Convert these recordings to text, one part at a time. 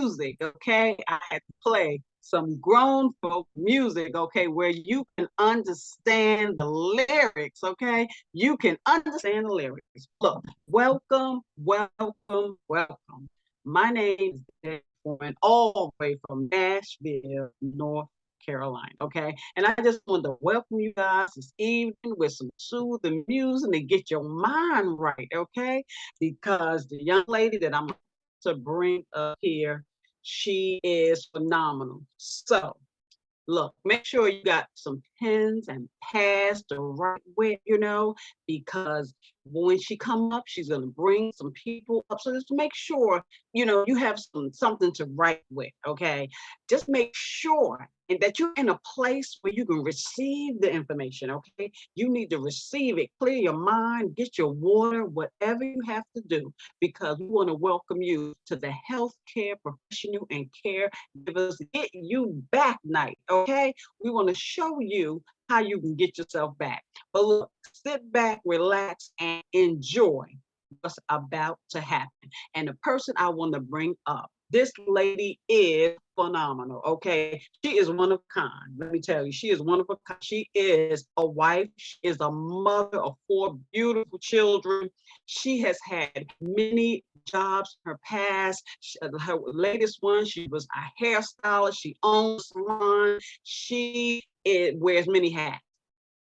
music, okay? I had to play some grown folk music, okay, where you can understand the lyrics, okay? You can understand the lyrics. Look, welcome, welcome, welcome. My name is Dave Foreman, all the way from Nashville, North Carolina, okay? And I just wanted to welcome you guys this evening with some soothing music to get your mind right, okay? Because the young lady that I'm to bring up here, she is phenomenal. So, look, make sure you got some pens and pads to write with, because when she come up, she's gonna bring some people up. So just make sure, you have something to write with, okay? Just make sure and that you're in a place where you can receive the information, okay? You need to receive it, clear your mind, get your water, whatever you have to do, because we want to welcome you to the healthcare professional and caregivers Get You Back night, okay? We want to show you how you can get yourself back. But look, sit back, relax, and enjoy what's about to happen. And the person I want to bring up, this lady is phenomenal, okay? She is one of a kind. Let me tell you, she is one of a kind. She is a wife. She is a mother of 4 beautiful children. She has had many jobs in her past. Her latest one, she was a hairstylist. She owns a salon. She wears many hats.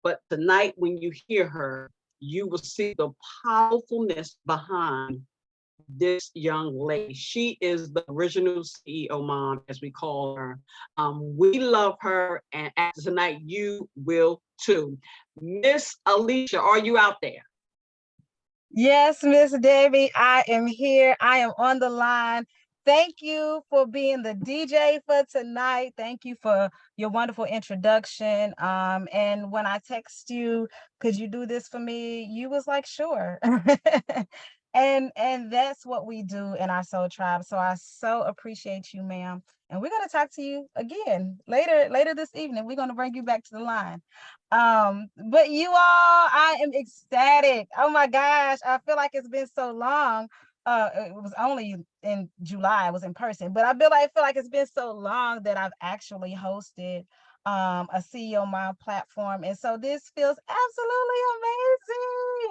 But tonight, when you hear her, you will see the powerfulness behind this young lady. She is the original CEO mom, as we call her. We love her, and after tonight, you will too. Miss Alicia, are you out there? Yes, Miss Debbie, I am here. I am on the line. Thank you for being the DJ for tonight. Thank you for your wonderful introduction. And when I text you, could you do this for me? You was like, sure. And that's what we do in our soul tribe. So I so appreciate you, ma'am. And we're gonna talk to you again later this evening. We're gonna bring you back to the line. But you all, I am ecstatic. Oh my gosh, I feel like it's been so long. It was only in July, it was in person, but I feel like it's been so long that I've actually hosted a CEO Mom platform. And so this feels absolutely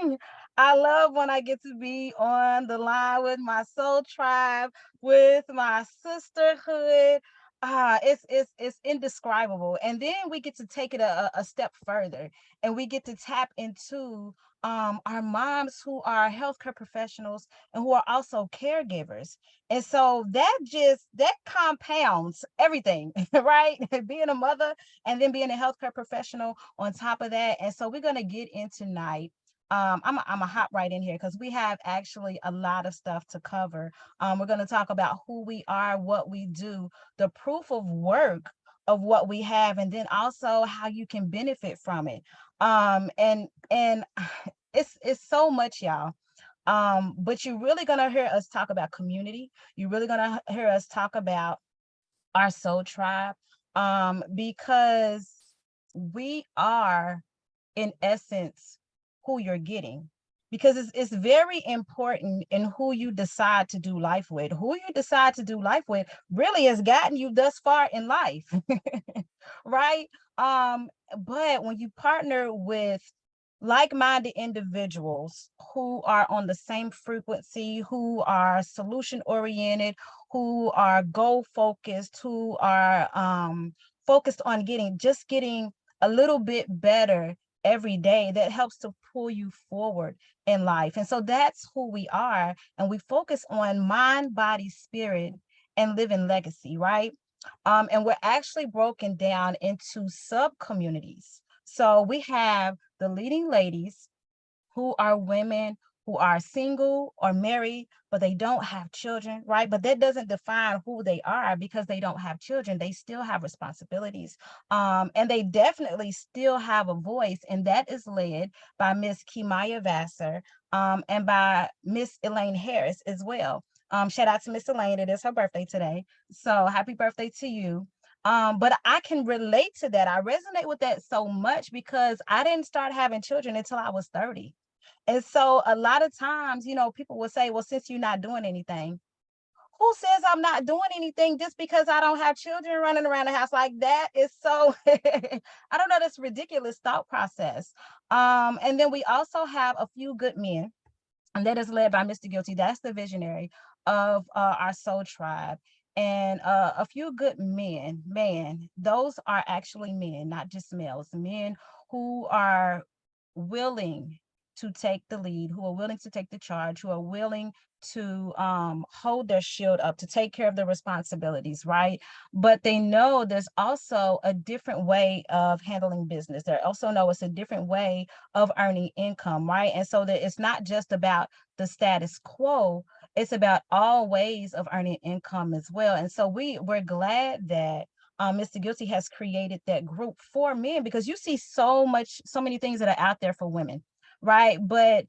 amazing. I love when I get to be on the line with my soul tribe, with my sisterhood. It's indescribable. And then we get to take it a step further, and we get to tap into our moms who are healthcare professionals and who are also caregivers. And so that compounds everything, right? Being a mother and then being a healthcare professional on top of that. And so we're going to get in tonight. I'm a hop right in here because we have actually a lot of stuff to cover. We're going to talk about who we are, what we do, the proof of work of what we have, and then also how you can benefit from it. And it's so much, y'all. But you're really gonna hear us talk about community. You're really gonna hear us talk about our soul tribe, because we are, in essence, who you're getting. Because it's very important in who you decide to do life with. Who you decide to do life with really has gotten you thus far in life, right? But when you partner with like-minded individuals who are on the same frequency, who are solution-oriented, who are goal-focused, who are focused on getting a little bit better every day, that helps to pull you forward in life. And so that's who we are. And we focus on mind, body, spirit, and living legacy, right? And we're actually broken down into sub-communities. So we have the leading ladies, who are women who are single or married, but they don't have children, right? But that doesn't define who they are, because they don't have children. They still have responsibilities. And they definitely still have a voice, and that is led by Miss Kimaya Vassar, and by Miss Elaine Harris as well. Shout out to Miss Elaine. It is her birthday today. So happy birthday to you. But I can relate to that. I resonate with that so much because I didn't start having children until I was 30. And so a lot of times, people will say, well, since you're not doing anything, Who says I'm not doing anything just because I don't have children running around the house? Like that is so, I don't know, this ridiculous thought process. And then we also have a few good men, and that is led by Mr. Guilty. That's the visionary of our soul tribe. And a few good men, man, those are actually men, not just males, men who are willing to take the lead, who are willing to take the charge, who are willing to hold their shield up, to take care of the responsibilities, right? But they know there's also a different way of handling business. They also know it's a different way of earning income, right? And so that it's not just about the status quo, it's about all ways of earning income as well. And so we're glad that Mr. Guilty has created that group for men, because you see so many things that are out there for women, right? But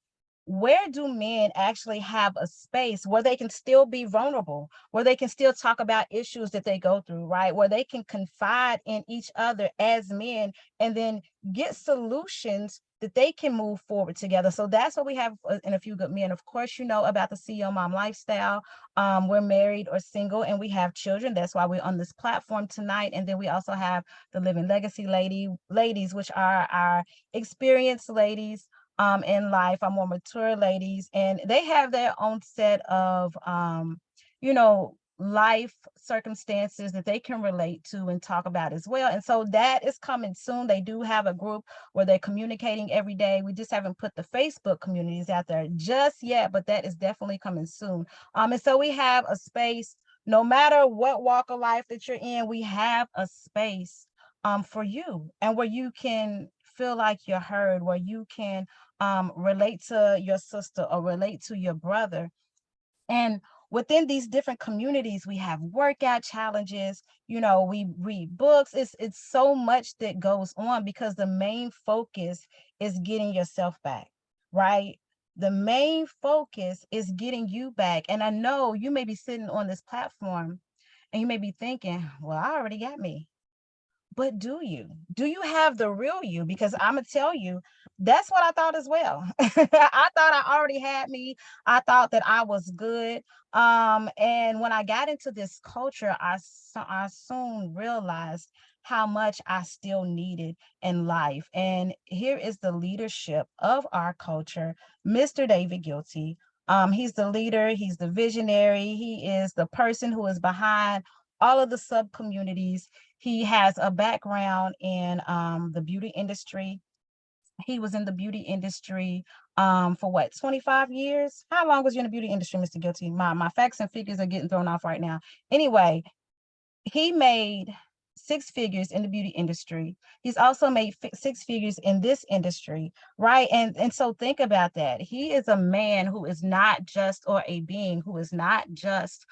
where do men actually have a space where they can still be vulnerable, where they can still talk about issues that they go through, right? Where they can confide in each other as men and then get solutions that they can move forward together. So that's what we have in A Few Good Men. Of course, you know about the CEO Mom lifestyle. We're married or single and we have children. That's why we're on this platform tonight. And then we also have the Living Legacy ladies, which are our experienced ladies in life, are more mature ladies, and they have their own set of you know, life circumstances that they can relate to and talk about as well. And so that is coming soon. They do have a group where they're communicating every day. We just haven't put the Facebook communities out there just yet, but that is definitely coming soon. And so we have a space, no matter what walk of life that you're in, we have a space for you, and where you can feel like you're heard, where you can relate to your sister or relate to your brother. And within these different communities, we have workout challenges, you know, we read books. It's so much that goes on, because the main focus is getting yourself back, right? The main focus is getting you back. And I know you may be sitting on this platform and you may be thinking, well, I already got me. But do you have the real you? Because I'm gonna tell you, that's what I thought as well. I thought I already had me. I thought that I was good. And when I got into this culture, I soon realized how much I still needed in life. And here is the leadership of our culture, Mr. David Guilty. He's the leader, he's the visionary, he is the person who is behind all of the sub communities. He has a background in the beauty industry. He was in the beauty industry for what, 25 years? How long was you in the beauty industry, Mr. Guilty? My facts and figures are getting thrown off right now. Anyway, he made six figures in the beauty industry. He's also made six figures in this industry, right? And so think about that. He is a man who is not just, or a being who is not just,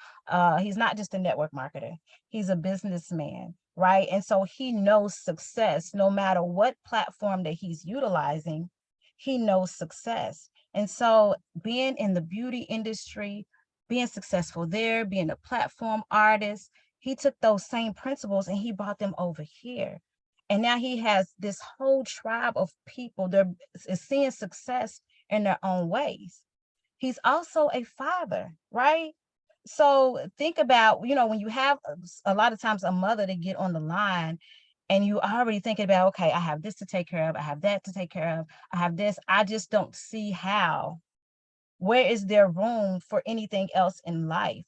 he's not just a network marketer. He's a businessman, right? And so he knows success no matter what platform that he's utilizing. He knows success. And so being in the beauty industry, being successful there, being a platform artist, he took those same principles and he brought them over here. And now he has this whole tribe of people that is seeing success in their own ways. He's also a father, right? So think about, you know, when you have a lot of times a mother to get on the line and you already thinking about, okay, I have this to take care of, I have that to take care of, I have this, I just don't see how. Where is there room for anything else in life?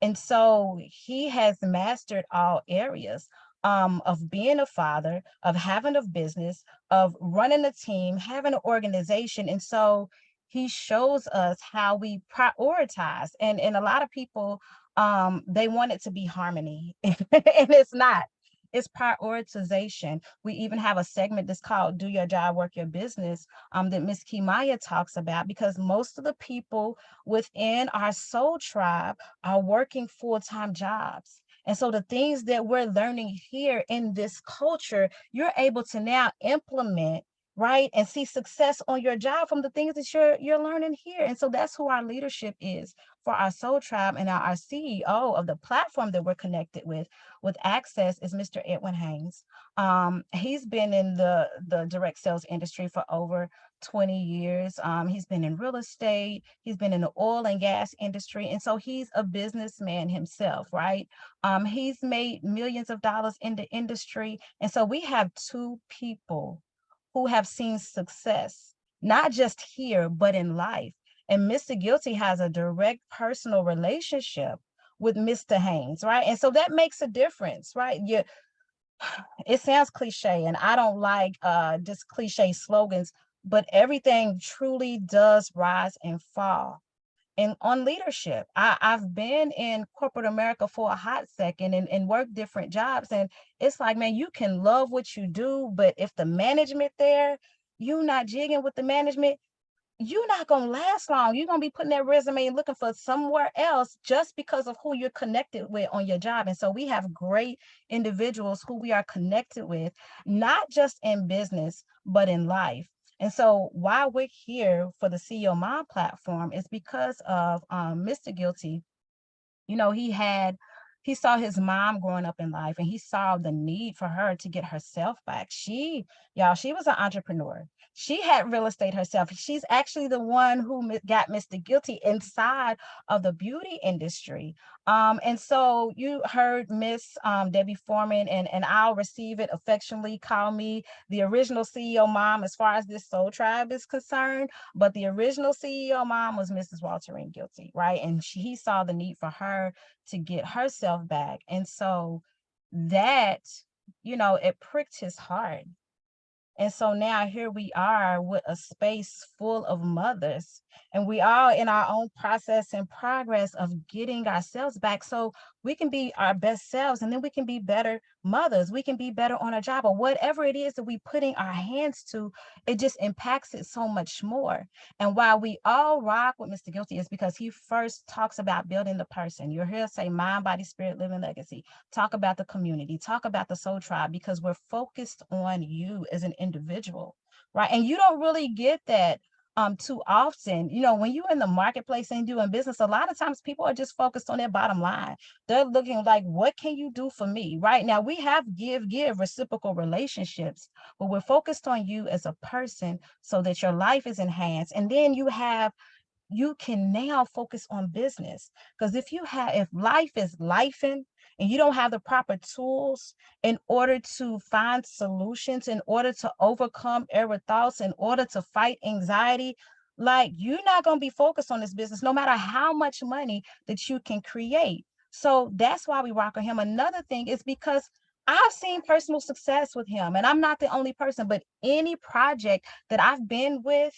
And so he has mastered all areas of being a father, of having a business, of running a team, having an organization. And so he shows us how we prioritize. And a lot of people, they want it to be harmony, and it's not. It's prioritization. We even have a segment that's called Do Your Job, Work Your Business, that Miss Kimaya talks about, because most of the people within our soul tribe are working full-time jobs. And so the things that we're learning here in this culture, you're able to now implement, right, and see success on your job from the things that you're learning here. And so that's who our leadership is for our soul tribe. And our CEO of the platform that we're connected with Access is Mr. Edwin Haynes. He's been in the direct sales industry for over 20 years. He's been in real estate, he's been in the oil and gas industry. And so he's a businessman himself, right? He's made millions of dollars in the industry. And so we have two people who have seen success, not just here, but in life. And Mr. Guilty has a direct personal relationship with Mr. Haynes, right? And so that makes a difference, right? It sounds cliche, and I don't like just cliche slogans, but everything truly does rise and fall. And on leadership, I've been in corporate America for a hot second and worked different jobs. And it's like, man, you can love what you do, but if the management there, you not jigging with the management, you're not going to last long. You're going to be putting that resume and looking for somewhere else just because of who you're connected with on your job. And so we have great individuals who we are connected with, not just in business, but in life. And so why we're here for the CEO Mom platform is because of Mr. Guilty. You know, he saw his mom growing up in life, and he saw the need for her to get herself back. She was an entrepreneur. She had real estate herself. She's actually the one who got Mr. Guilty inside of the beauty industry. And so you heard Miss Debbie Foreman, and I'll receive it affectionately. Call me the original CEO mom as far as this soul tribe is concerned. But the original CEO mom was Mrs. Walterine Guilty, right? And he saw the need for her to get herself back. And so that, it pricked his heart. And so now here we are with a space full of mothers, and we are in our own process and progress of getting ourselves back so we can be our best selves, and then we can be better mothers. We can be better on a job, or whatever it is that we putting our hands to, it just impacts it so much more. And why we all rock with Mr. Guilty is because he first talks about building the person. You're here to say mind, body, spirit, living legacy. Talk about the community, talk about the soul tribe, because we're focused on you as an individual, right? And you don't really get that too often. When you're in the marketplace and doing business, a lot of times people are just focused on their bottom line. They're looking like, what can you do for me? Right now, we have give reciprocal relationships, but we're focused on you as a person so that your life is enhanced. And then you can now focus on business. Because if life is lifing and you don't have the proper tools in order to find solutions, in order to overcome error thoughts, in order to fight anxiety, like, you're not going to be focused on this business no matter how much money that you can create. So that's why we rock with him. Another thing is because I've seen personal success with him, and I'm not the only person, but any project that I've been with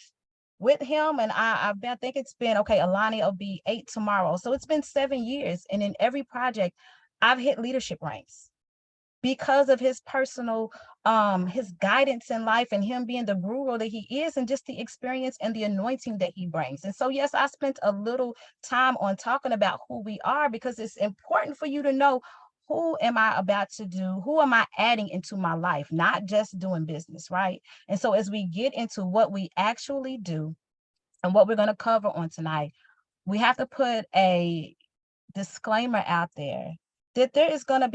him, and I think it's been, okay, Alani will be 8 tomorrow, so it's been 7 years, and in every project I've hit leadership ranks because of his personal his guidance in life, and him being the guru that he is, and just the experience and the anointing that he brings. And so yes, I spent a little time on talking about who we are, because it's important for you to know, who am I about to do? Who am I adding into my life? Not just doing business, right? And so as we get into what we actually do and what we're going to cover on tonight, we have to put a disclaimer out there that there are going to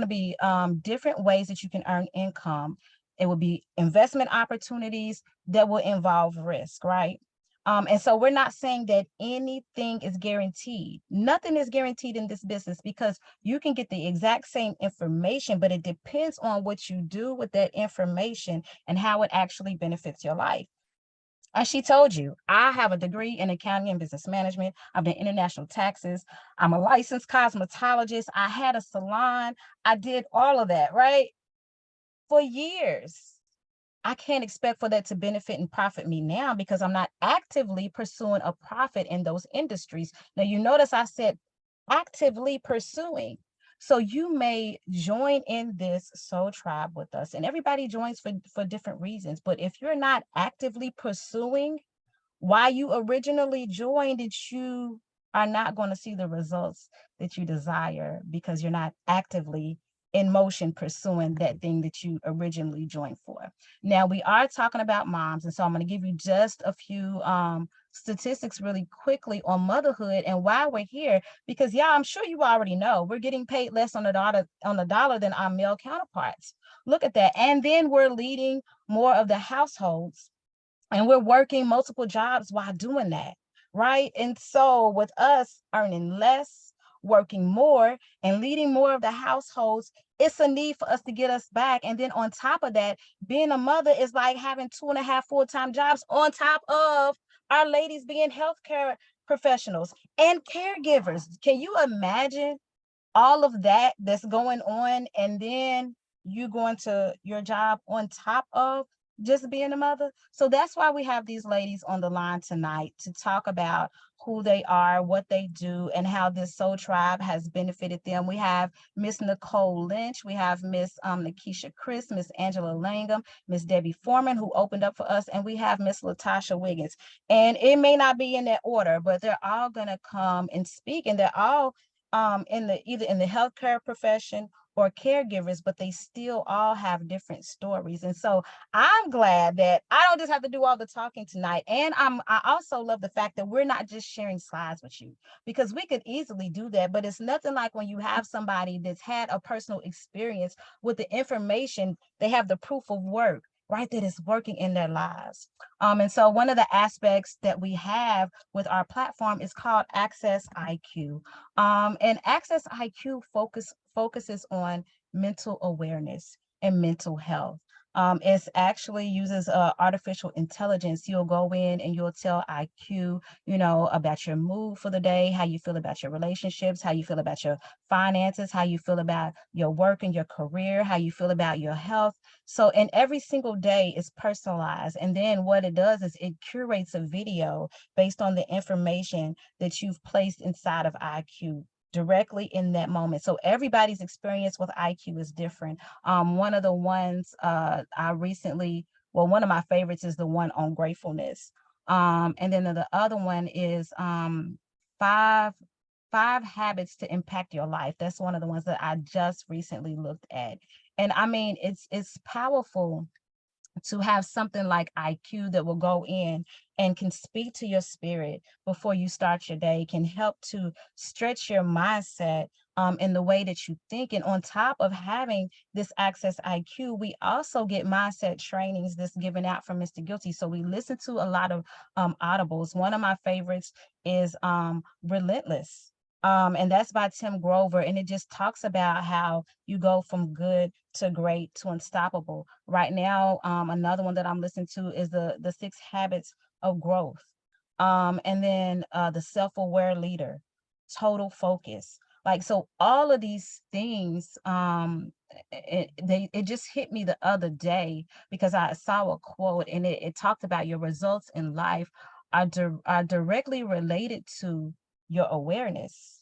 be different ways that you can earn income. It will be investment opportunities that will involve risk, right? And so we're not saying that anything is guaranteed. Nothing is guaranteed in this business, because you can get the exact same information, but it depends on what you do with that information and how it actually benefits your life. As she told you, I have a degree in accounting and business management. I've done international taxes. I'm a licensed cosmetologist. I had a salon. I did all of that, right? For years. I can't expect for that to benefit and profit me now, because I'm not actively pursuing a profit in those industries. Now, you notice I said actively pursuing. So you may join in this soul tribe with us, and everybody joins for different reasons. But if you're not actively pursuing why you originally joined, that you are not going to see the results that you desire, because you're not actively in motion pursuing that thing that you originally joined for. Now, we are talking about moms, and so I'm going to give you just a few statistics really quickly on motherhood and why we're here, because I'm sure you already know we're getting paid less on the dollar than our male counterparts. Look at that. And then we're leading more of the households and we're working multiple jobs while doing that, right? And so with us earning less, working more, and leading more of the households, it's a need for us to get us back. And then on top of that, being a mother is like having 2.5 full-time jobs on top of our ladies being healthcare professionals and caregivers. Can you imagine all of that that's going on, and then you going to your job on top of just being a mother? So that's why we have these ladies on the line tonight to talk about who they are, what they do, and how this soul tribe has benefited them. We have Miss Nicole Lynch, we have Miss Nakisha Chris, Miss Angela Langham, Miss Debbie Foreman, who opened up for us, and we have Miss Latasha Wiggins. And it may not be in that order, but they're all gonna come and speak, and they're all in the either in the healthcare profession or caregivers, but they still all have different stories. And so I'm glad that I don't just have to do all the talking tonight. And I also love the fact that we're not just sharing slides with you, because we could easily do that, but it's nothing like when you have somebody that's had a personal experience with the information, they have the proof of work, right, that is working in their lives. And so one of the aspects that we have with our platform is called Access IQ. And Access IQ focuses on mental awareness and mental health. It's actually uses artificial intelligence. You'll go in and you'll tell IQ, about your mood for the day, how you feel about your relationships, how you feel about your finances, how you feel about your work and your career, how you feel about your health. So, and every single day is personalized. And then what it does is it curates a video based on the information that you've placed inside of IQ directly in that moment. So everybody's experience with IQ is different. One of the ones one of my favorites is the one on gratefulness. And then the other one is five five habits to impact your life. That's one of the ones that I just recently looked at. And I mean, it's powerful to have something like IQ that will go in and can speak to your spirit before you start your day, can help to stretch your mindset in the way that you think. And on top of having this Access IQ, we also get mindset trainings that's given out from Mr. Guilty. So we listen to a lot of audibles. One of my favorites is Relentless. And that's by Tim Grover. And it just talks about how you go from good to great to unstoppable. Right now, another one that I'm listening to is the 6 Habits of Growth. And then the Self-Aware Leader, Total Focus. Like, so all of these things, it just hit me the other day because I saw a quote, and it talked about your results in life are directly related to your awareness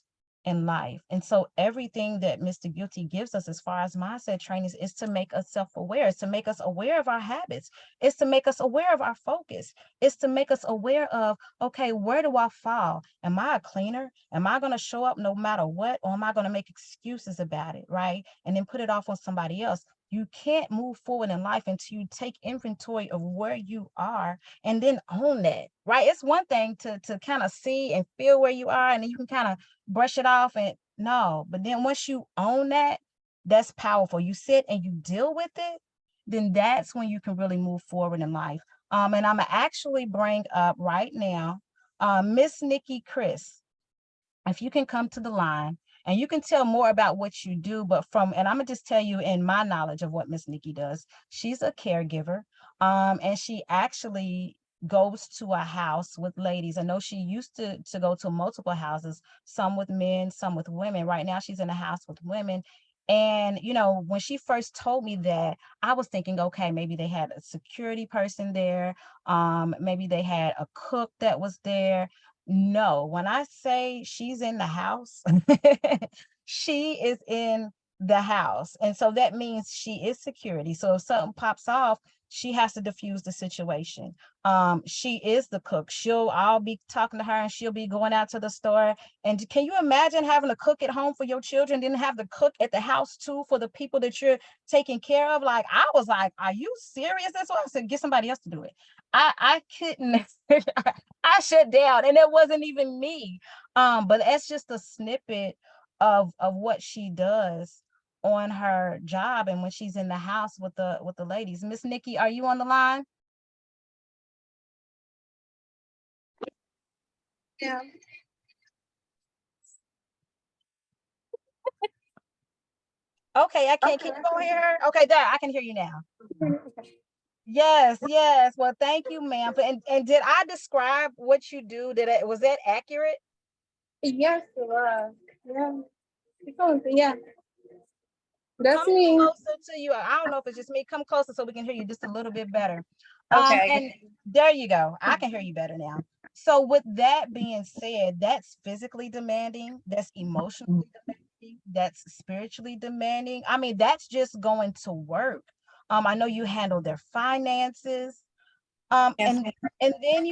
in life. And so everything that Mr. Guilty gives us as far as mindset training is to make us self-aware, is to make us aware of our habits, is to make us aware of our focus, is to make us aware of, okay, where do I fall? Am I a cleaner? Am I going to show up no matter what? Or am I going to make excuses about it, right? And then put it off on somebody else. You can't move forward in life until you take inventory of where you are and then own that, right? It's one thing to kind of see and feel where you are, and then you can kind of brush it off and no, but then once you own that, that's powerful. You sit and you deal with it, then that's when you can really move forward in life. And I'm gonna actually bring up right now, Miss Nikki Chris, if you can come to the line and you can tell more about what you do, but and I'm gonna just tell you in my knowledge of what Miss Nikki does, she's a caregiver, and she actually goes to a house with ladies. I know she used to go to multiple houses, some with men, some with women. Right now she's in a house with women. And when she first told me that, I was thinking, okay, maybe they had a security person there, maybe they had a cook that was there. No, when I say she's in the house, she is in the house. And so that means she is security. So if something pops off, she has to diffuse the situation. She is the cook. I'll be talking to her and she'll be going out to the store. And can you imagine having a cook at home for your children, then have the cook at the house too for the people that you're taking care of? Like, I was like, are you serious? That's why I said, get somebody else to do it. I couldn't. I shut down, and it wasn't even me. But that's just a snippet of what she does on her job and when she's in the house with the ladies. Miss Nikki, are you on the line? Yeah. Okay, I can't. Can you go hear her? Okay, there, I can hear you now. Yes, yes. Well, thank you, ma'am. And did I describe what you do? Was that accurate? Yes, it was. Yeah. Yeah. That's Come me. closer to you. I don't know if it's just me. Come closer so we can hear you just a little bit better. Okay. And there you go. I can hear you better now. So with that being said, that's physically demanding, that's emotionally demanding, that's spiritually demanding. I mean, that's just going to work. I know you handle their finances. Yes, And then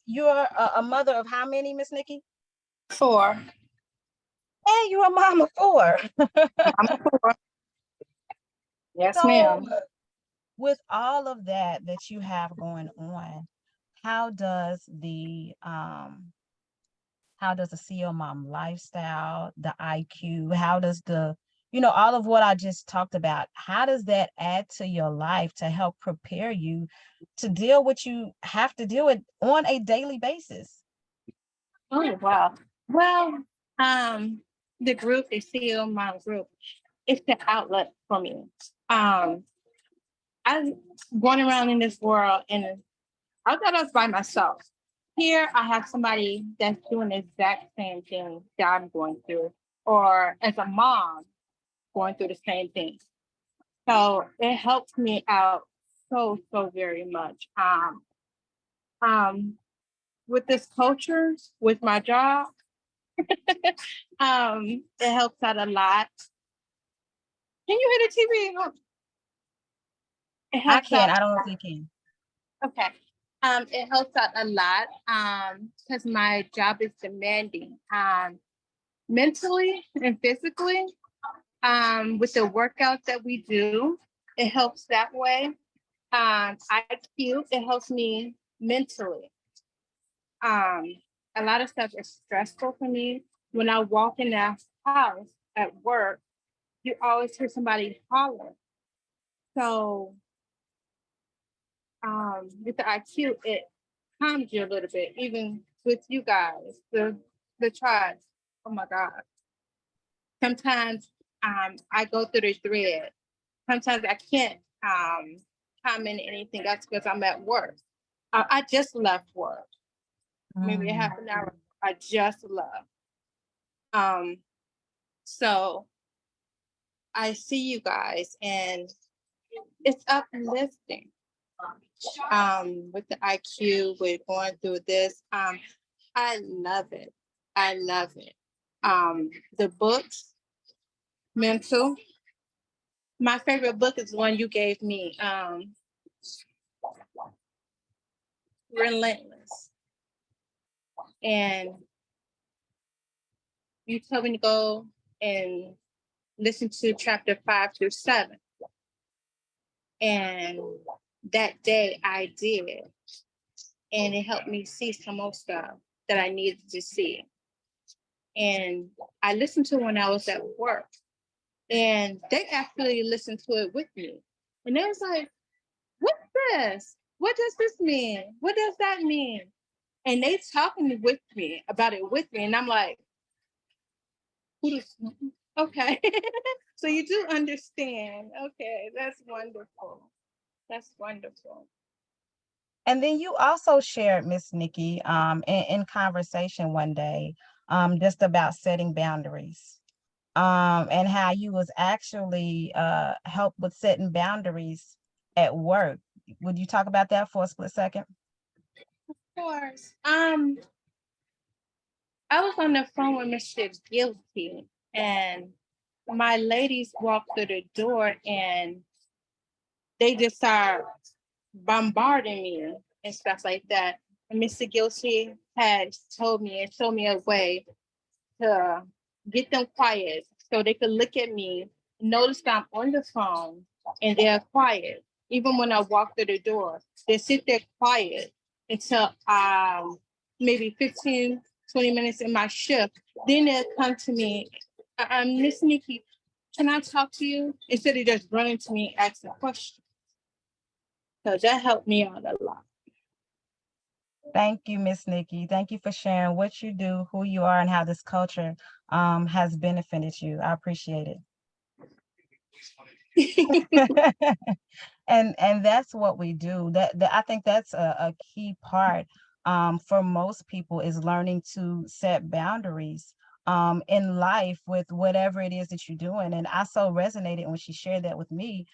you're a mother of how many, Miss Nikki? 4. And you're a mom of 4. I'm a 4. Yes, So ma'am. with all of that you have going on, how does the CEO mom lifestyle, the IQ, how does all of what I just talked about, how does that add to your life to help prepare you to deal with you have to deal with on a daily basis? Oh, wow. Well, the group, the CEO Mom group, it's the outlet for me. I'm going around in this world and I thought I was by myself. Here, I have somebody that's doing the exact same thing that I'm going through, or as a mom going through the same thing. So it helps me out so very much. Um, with this culture, with my job, it helps out a lot. Can you hear the TV? Oh, it I helps can. out. I don't know if you can. Okay. It helps out a lot. Because my job is demanding. Mentally and physically. With the workouts that we do, it helps that way. IQ, it helps me mentally. Um, a lot of stuff is stressful for me. When I walk in the house at work, you always hear somebody holler. So with the IQ, it calms you a little bit, even with you guys, the tribes. Oh my God. Sometimes I go through the thread. Sometimes I can't comment anything else because I'm at work. I just left work. Maybe a Mm. half an hour. I just left. Um, so I see you guys and it's uplifting. With the IQ, with going through this. I love it. I love it. The books, mental. My favorite book is one you gave me, Relentless. And you told me to go and listen to chapter 5 through 7. And that day I did. And it helped me see some more stuff that I needed to see. And I listened to when I was at work. And they actually listened to it with me. And they was like, what's this? What does this mean? What does that mean? And they talking with me about it with me. And I'm like, okay. So you do understand. Okay, that's wonderful. That's wonderful. And then you also shared, Miss Nikki, in conversation one day, just about setting boundaries, and how you was actually help with setting boundaries at work. Would you talk about that for a split second? Of course. I was on the phone with Mr. Guilty, and my ladies walked through the door and they just start bombarding me and stuff like that. And Mr. Guilty had told me and showed me a way to get them quiet so they could look at me, notice that I'm on the phone and they're quiet. Even when I walk through the door, they sit there quiet until maybe 15, 20 minutes in my shift. Then they'll come to me, Miss Nikki, can I talk to you? Instead of just running to me asking questions. So that helped me out a lot. Thank you, Miss Nikki. Thank you for sharing what you do, who you are, and how this culture has benefited you. I appreciate it. And that's what we do. That I think that's a key part for most people, is learning to set boundaries in life with whatever it is that you're doing. And I so resonated when she shared that with me,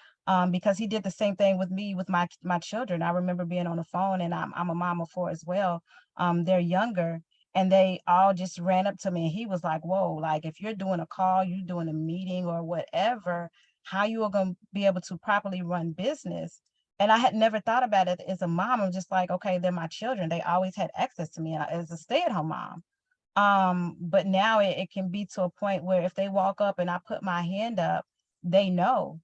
because he did the same thing with me with my children. I remember being on the phone, and I'm a mom of four as well. They're younger, and they all just ran up to me, and he was like, whoa, like if you're doing a call, you're doing a meeting or whatever, how you are going to be able to properly run business. And I had never thought about it as a mom. I'm just like, okay, they're my children. They always had access to me as a stay-at-home mom. But now it can be to a point where if they walk up and I put my hand up, they know.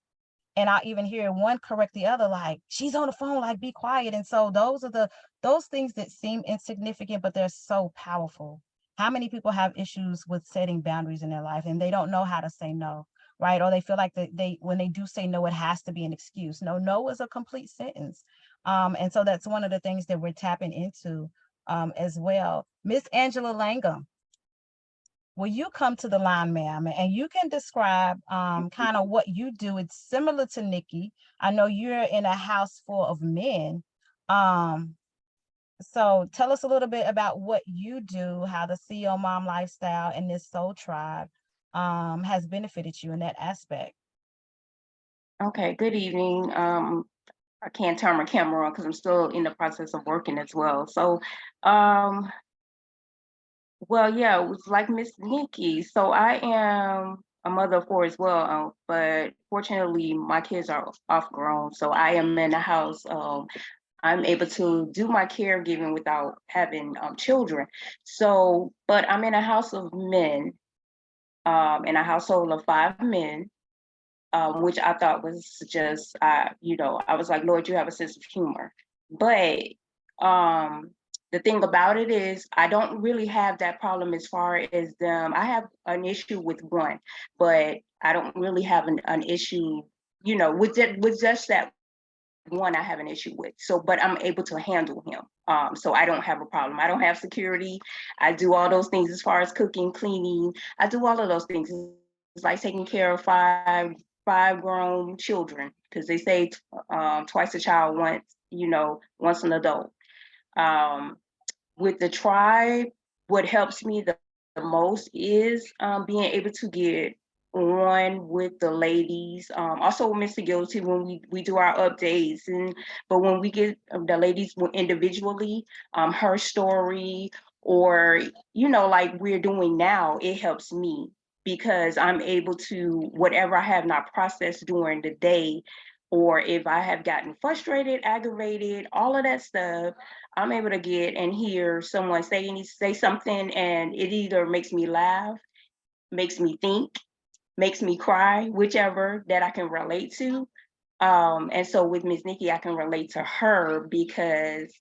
And I even hear one correct the other, like, she's on the phone, like, be quiet. And so those are those things that seem insignificant, but they're so powerful. How many people have issues with setting boundaries in their life and they don't know how to say no, right? Or they feel like they when they do say no, it has to be an excuse. No, no is a complete sentence. And so that's one of the things that we're tapping into as well. Miss Angela Langham, will you come to the line, ma'am, and you can describe kind of what you do? It's similar to Nikki. I know you're in a house full of men. Um, so tell us a little bit about what you do, how the CEO Mom lifestyle and this soul tribe has benefited you in that aspect. Okay, good evening. I can't turn my camera on because I'm still in the process of working as well. So, um, well, yeah, it was like Miss Nikki. So I am a mother of four as well, but fortunately my kids are off grown. So I am in the house. I'm able to do my caregiving without having children. So, but I'm in a house of men, in a household of five men, which I thought was just, I was like, Lord, you have a sense of humor. But the thing about it is, I don't really have that problem as far as them. I have an issue with one, but I don't really have an issue, with just that one I have an issue with. So, but I'm able to handle him. So I don't have a problem. I don't have security. I do all those things as far as cooking, cleaning. I do all of those things. It's like taking care of five grown children, because they say twice a child, once an adult. Um, with the tribe, what helps me the most is being able to get on with the ladies. Also with Mr. Guilty, when we do our updates, but when we get the ladies individually, her story, or like we're doing now, it helps me because I'm able to, whatever I have not processed during the day, or if I have gotten frustrated, aggravated, all of that stuff, I'm able to get and hear someone say something, and it either makes me laugh, makes me think, makes me cry, whichever that I can relate to. And so with Miss Nikki, I can relate to her because,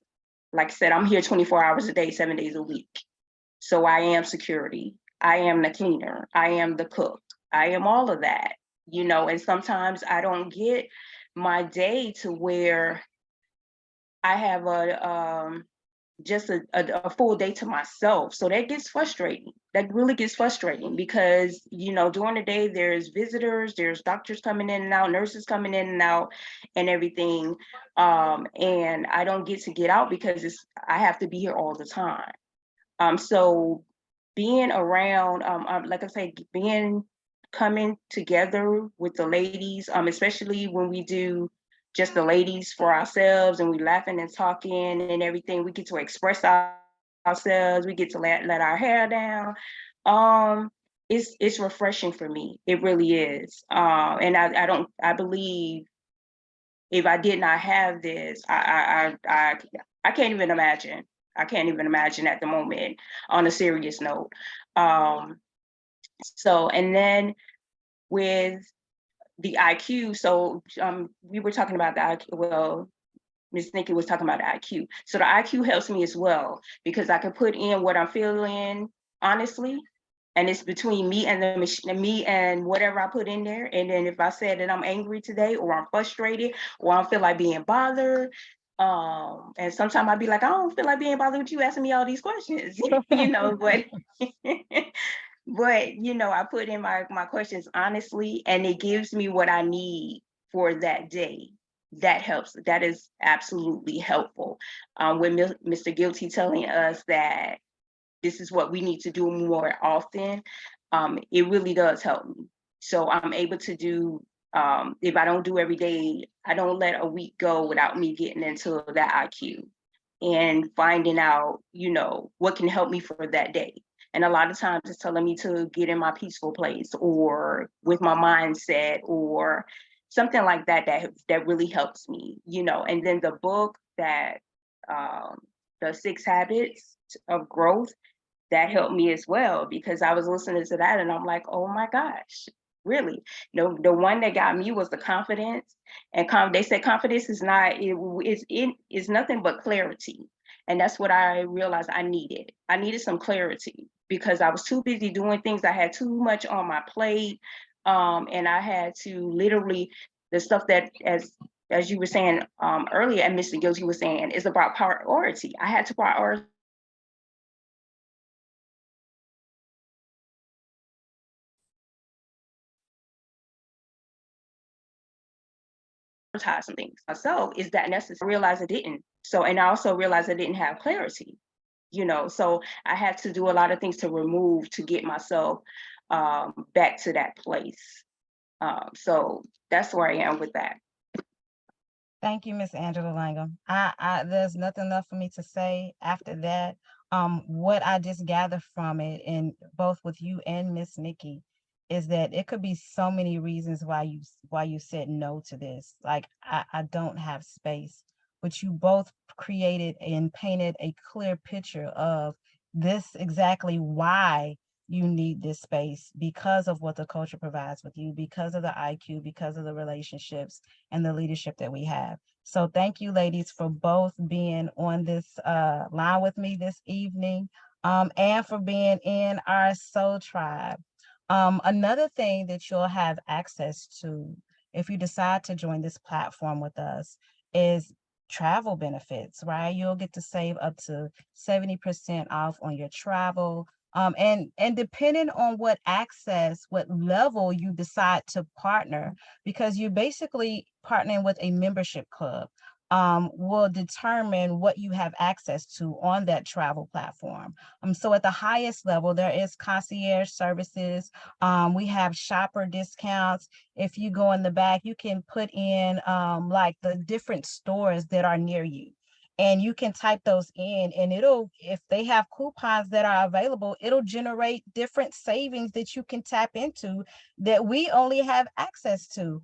like I said, I'm here 24 hours a day, 7 days a week. So I am security. I am the cleaner. I am the cook. I am all of that, and sometimes I don't get my day to where I have just a full day to myself. So that gets frustrating. That really gets frustrating because, during the day, there's visitors, there's doctors coming in and out, nurses coming in and out, and everything. And I don't get to get out because I have to be here all the time. So being around, like I say, coming together with the ladies, especially when we do just the ladies for ourselves and we laughing and talking and everything, we get to express ourselves, we get to let our hair down. It's refreshing for me. It really is. And I believe if I did not have this, I can't even imagine. I can't even imagine at the moment, on a serious note. So, and then with the IQ, so we were talking about the IQ, well, Ms. Nikki was talking about the IQ. So the IQ helps me as well because I can put in what I'm feeling honestly, and it's between me and the machine, me and whatever I put in there. And then if I said that I'm angry today, or I'm frustrated, or I feel like being bothered, And sometimes I'd be like, I don't feel like being bothered with you asking me all these questions, you know, but but you know, I put in my questions honestly, and it gives me what I need for that day. That helps. That is absolutely helpful. When Mr. Guilty telling us that this is what we need to do more often, it really does help me. So I'm able to do, if I don't do every day, I don't let a week go without me getting into that IQ and finding out, you know, what can help me for that day. And a lot of times it's telling me to get in my peaceful place or with my mindset or something like that, that really helps me, you know. And then the book that, the 6 Habits of Growth, that helped me as well, because I was listening to that and I'm like, oh my gosh, really? No, the one that got me was the confidence. And they said confidence is not, it is nothing but clarity. And that's what I realized I needed. I needed some clarity because I was too busy doing things. I had too much on my plate. And I had to literally, the stuff that, as you were saying earlier, and Mr. Guilty was saying, is about priority. I had to prioritize some things myself. Is that necessary? I realized I didn't. So, and I also realized I didn't have clarity, you know, so I had to do a lot of things to remove to get myself back to that place. So that's where I am with that. Thank you, Miss Angela Langham. There's nothing left for me to say after that. What I just gathered from it, and both with you and Miss Nikki, is that it could be so many reasons why you said no to this. Like I don't have space, but you both created and painted a clear picture of this exactly why you need this space, because of what the culture provides with you, because of the IQ, because of the relationships and the leadership that we have. So thank you, ladies, for both being on this line with me this evening, and for being in our soul tribe. Another thing that you'll have access to if you decide to join this platform with us is travel benefits, right? You'll get to save up to 70% off on your travel. And depending on what level you decide to partner, because you're basically partnering with a membership club, will determine what you have access to on that travel platform. So at the highest level, there is concierge services. We have shopper discounts. If you go in the back, you can put in like the different stores that are near you. And you can type those in, and if they have coupons that are available, it'll generate different savings that you can tap into that we only have access to.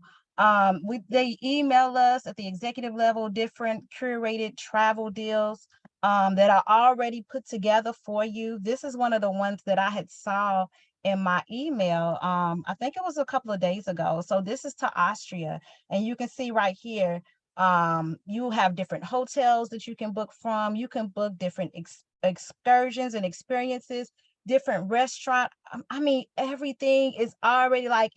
They email us at the executive level different curated travel deals that are already put together for you. This is one of the ones that I had saw in my email. I think it was a couple of days ago. So this is to Austria, and you can see right here, you have different hotels that you can book from. You can book different excursions and experiences, different restaurant. I mean, everything is already like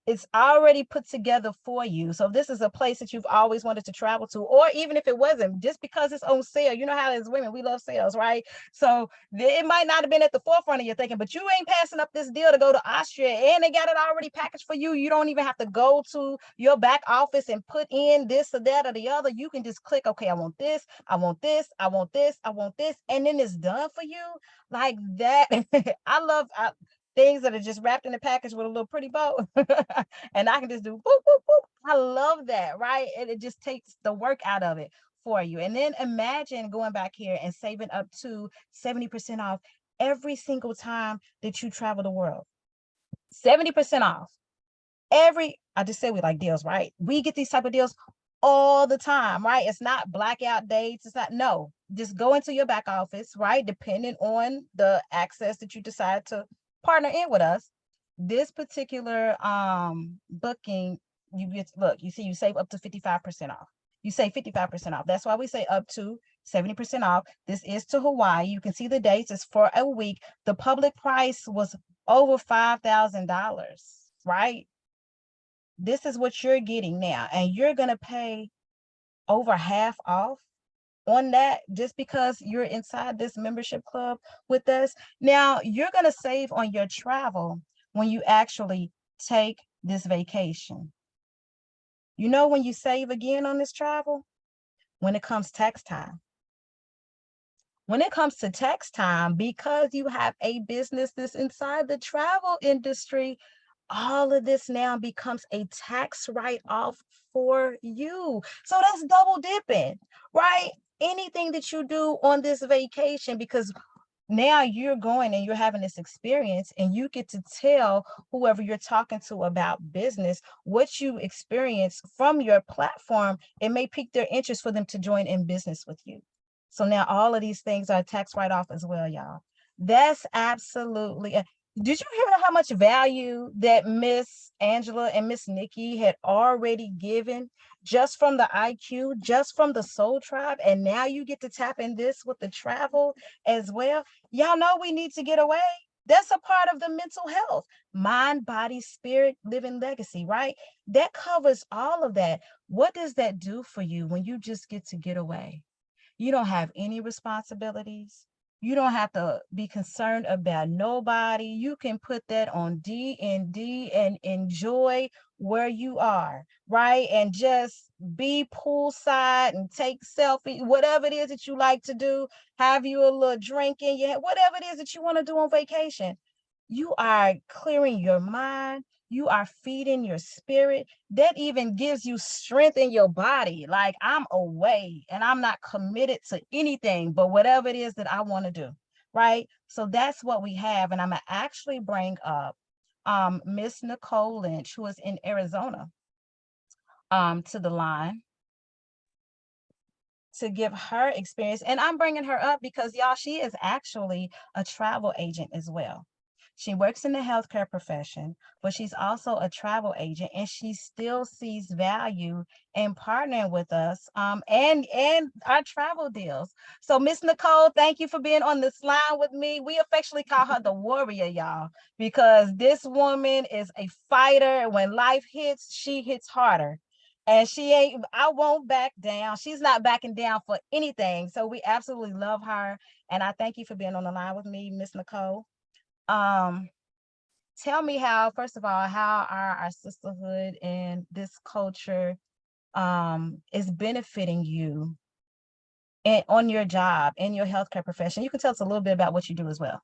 it's already put together for you. So this is a place that you've always wanted to travel to, or even if it wasn't, just because it's on sale. You know how as women, we love sales, right? So it might not have been at the forefront of your thinking, but you ain't passing up this deal to go to Austria, and they got it already packaged for you. You don't even have to go to your back office and put in this or that or the other. You can just click, okay, I want this, I want this, I want this, I want this, and then it's done for you like that. I love things that are just wrapped in a package with a little pretty bow. And I can just do boop, boop, boop. I love that, right? And it just takes the work out of it for you. And then imagine going back here and saving up to 70% off every single time that you travel the world. 70% off. I just said we like deals, right? We get these type of deals all the time, right? It's not blackout dates. It's not, no, just go into your back office, right? Depending on the access that you decide to partner in with us. This particular booking, you get, look, you see, you save up to 55% off. You save 55% off. That's why we say up to 70% off. This is to Hawaii. You can see the dates. It's for a week. The public price was over $5,000, right? This is what you're getting now, and you're going to pay over half off on that just because you're inside this membership club with us. Now, you're going to save on your travel when you actually take this vacation. You know when you save again on this travel? When it comes tax time. When it comes to tax time, because you have a business that's inside the travel industry, all of this now becomes a tax write-off for you. So that's double dipping, right? Anything that you do on this vacation, because now you're going and you're having this experience and you get to tell whoever you're talking to about business what you experience from your platform. It may pique their interest for them to join in business with you. So now all of these things are tax write-off as well, y'all. That's absolutely. Did you hear how much value that Miss Angela and Miss Nikki had already given just from the IQ, just from the Soul Tribe? And now you get to tap in this with the travel as well. Y'all know we need to get away. That's a part of the mental health, mind, body, spirit, living legacy, right? That covers all of that. What does that do for you when you just get to get away? You don't have any responsibilities. You don't have to be concerned about nobody. You can put that on D and D and enjoy where you are, right? And just be poolside and take selfie, whatever it is that you like to do. Have you a little drink in your head, whatever it is that you want to do on vacation. You are clearing your mind. You are feeding your spirit. That even gives you strength in your body. Like, I'm away and I'm not committed to anything but whatever it is that I want to do, right? So that's what we have. And I'm going to actually bring up Miss Nicole Lynch, who is in Arizona, to the line to give her experience. And I'm bringing her up because, y'all, she is actually a travel agent as well. She works in the healthcare profession, but she's also a travel agent, and she still sees value in partnering with us and our travel deals. So, Miss Nicole, thank you for being on this line with me. We affectionately call her the warrior, y'all, because this woman is a fighter. When life hits, she hits harder. And I won't back down. She's not backing down for anything. So we absolutely love her. And I thank you for being on the line with me, Miss Nicole. Um, Tell me how, first of all, how our sisterhood and this culture is benefiting you and on your job, in your healthcare profession. You can tell us a little bit about what you do as well.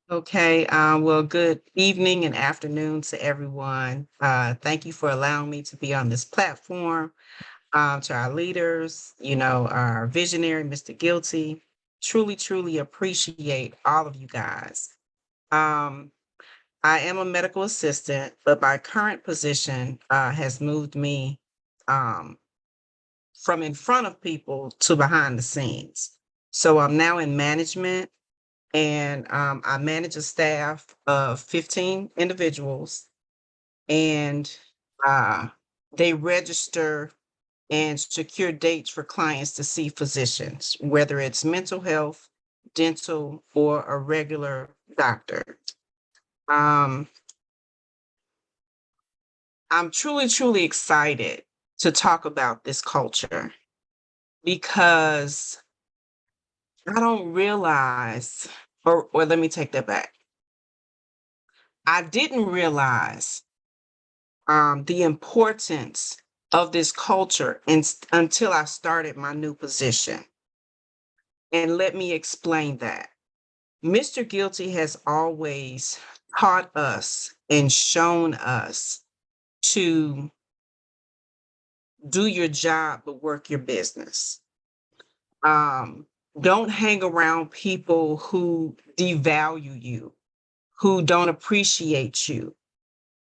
Okay, well, good evening and afternoon to everyone. Thank you for allowing me to be on this platform. To our leaders, our visionary, Mr. Guilty, truly, truly appreciate all of you guys. I am a medical assistant, but my current position has moved me from in front of people to behind the scenes. So I'm now in management, and I manage a staff of 15 individuals, and they register and secure dates for clients to see physicians, whether it's mental health, dental, or a regular doctor. I'm truly, truly excited to talk about this culture because I don't realize, or let me take that back. I didn't realize the importance of this culture until I started my new position. And let me explain that. Mr. Guilty has always taught us and shown us to do your job, but work your business. Don't hang around people who devalue you, who don't appreciate you,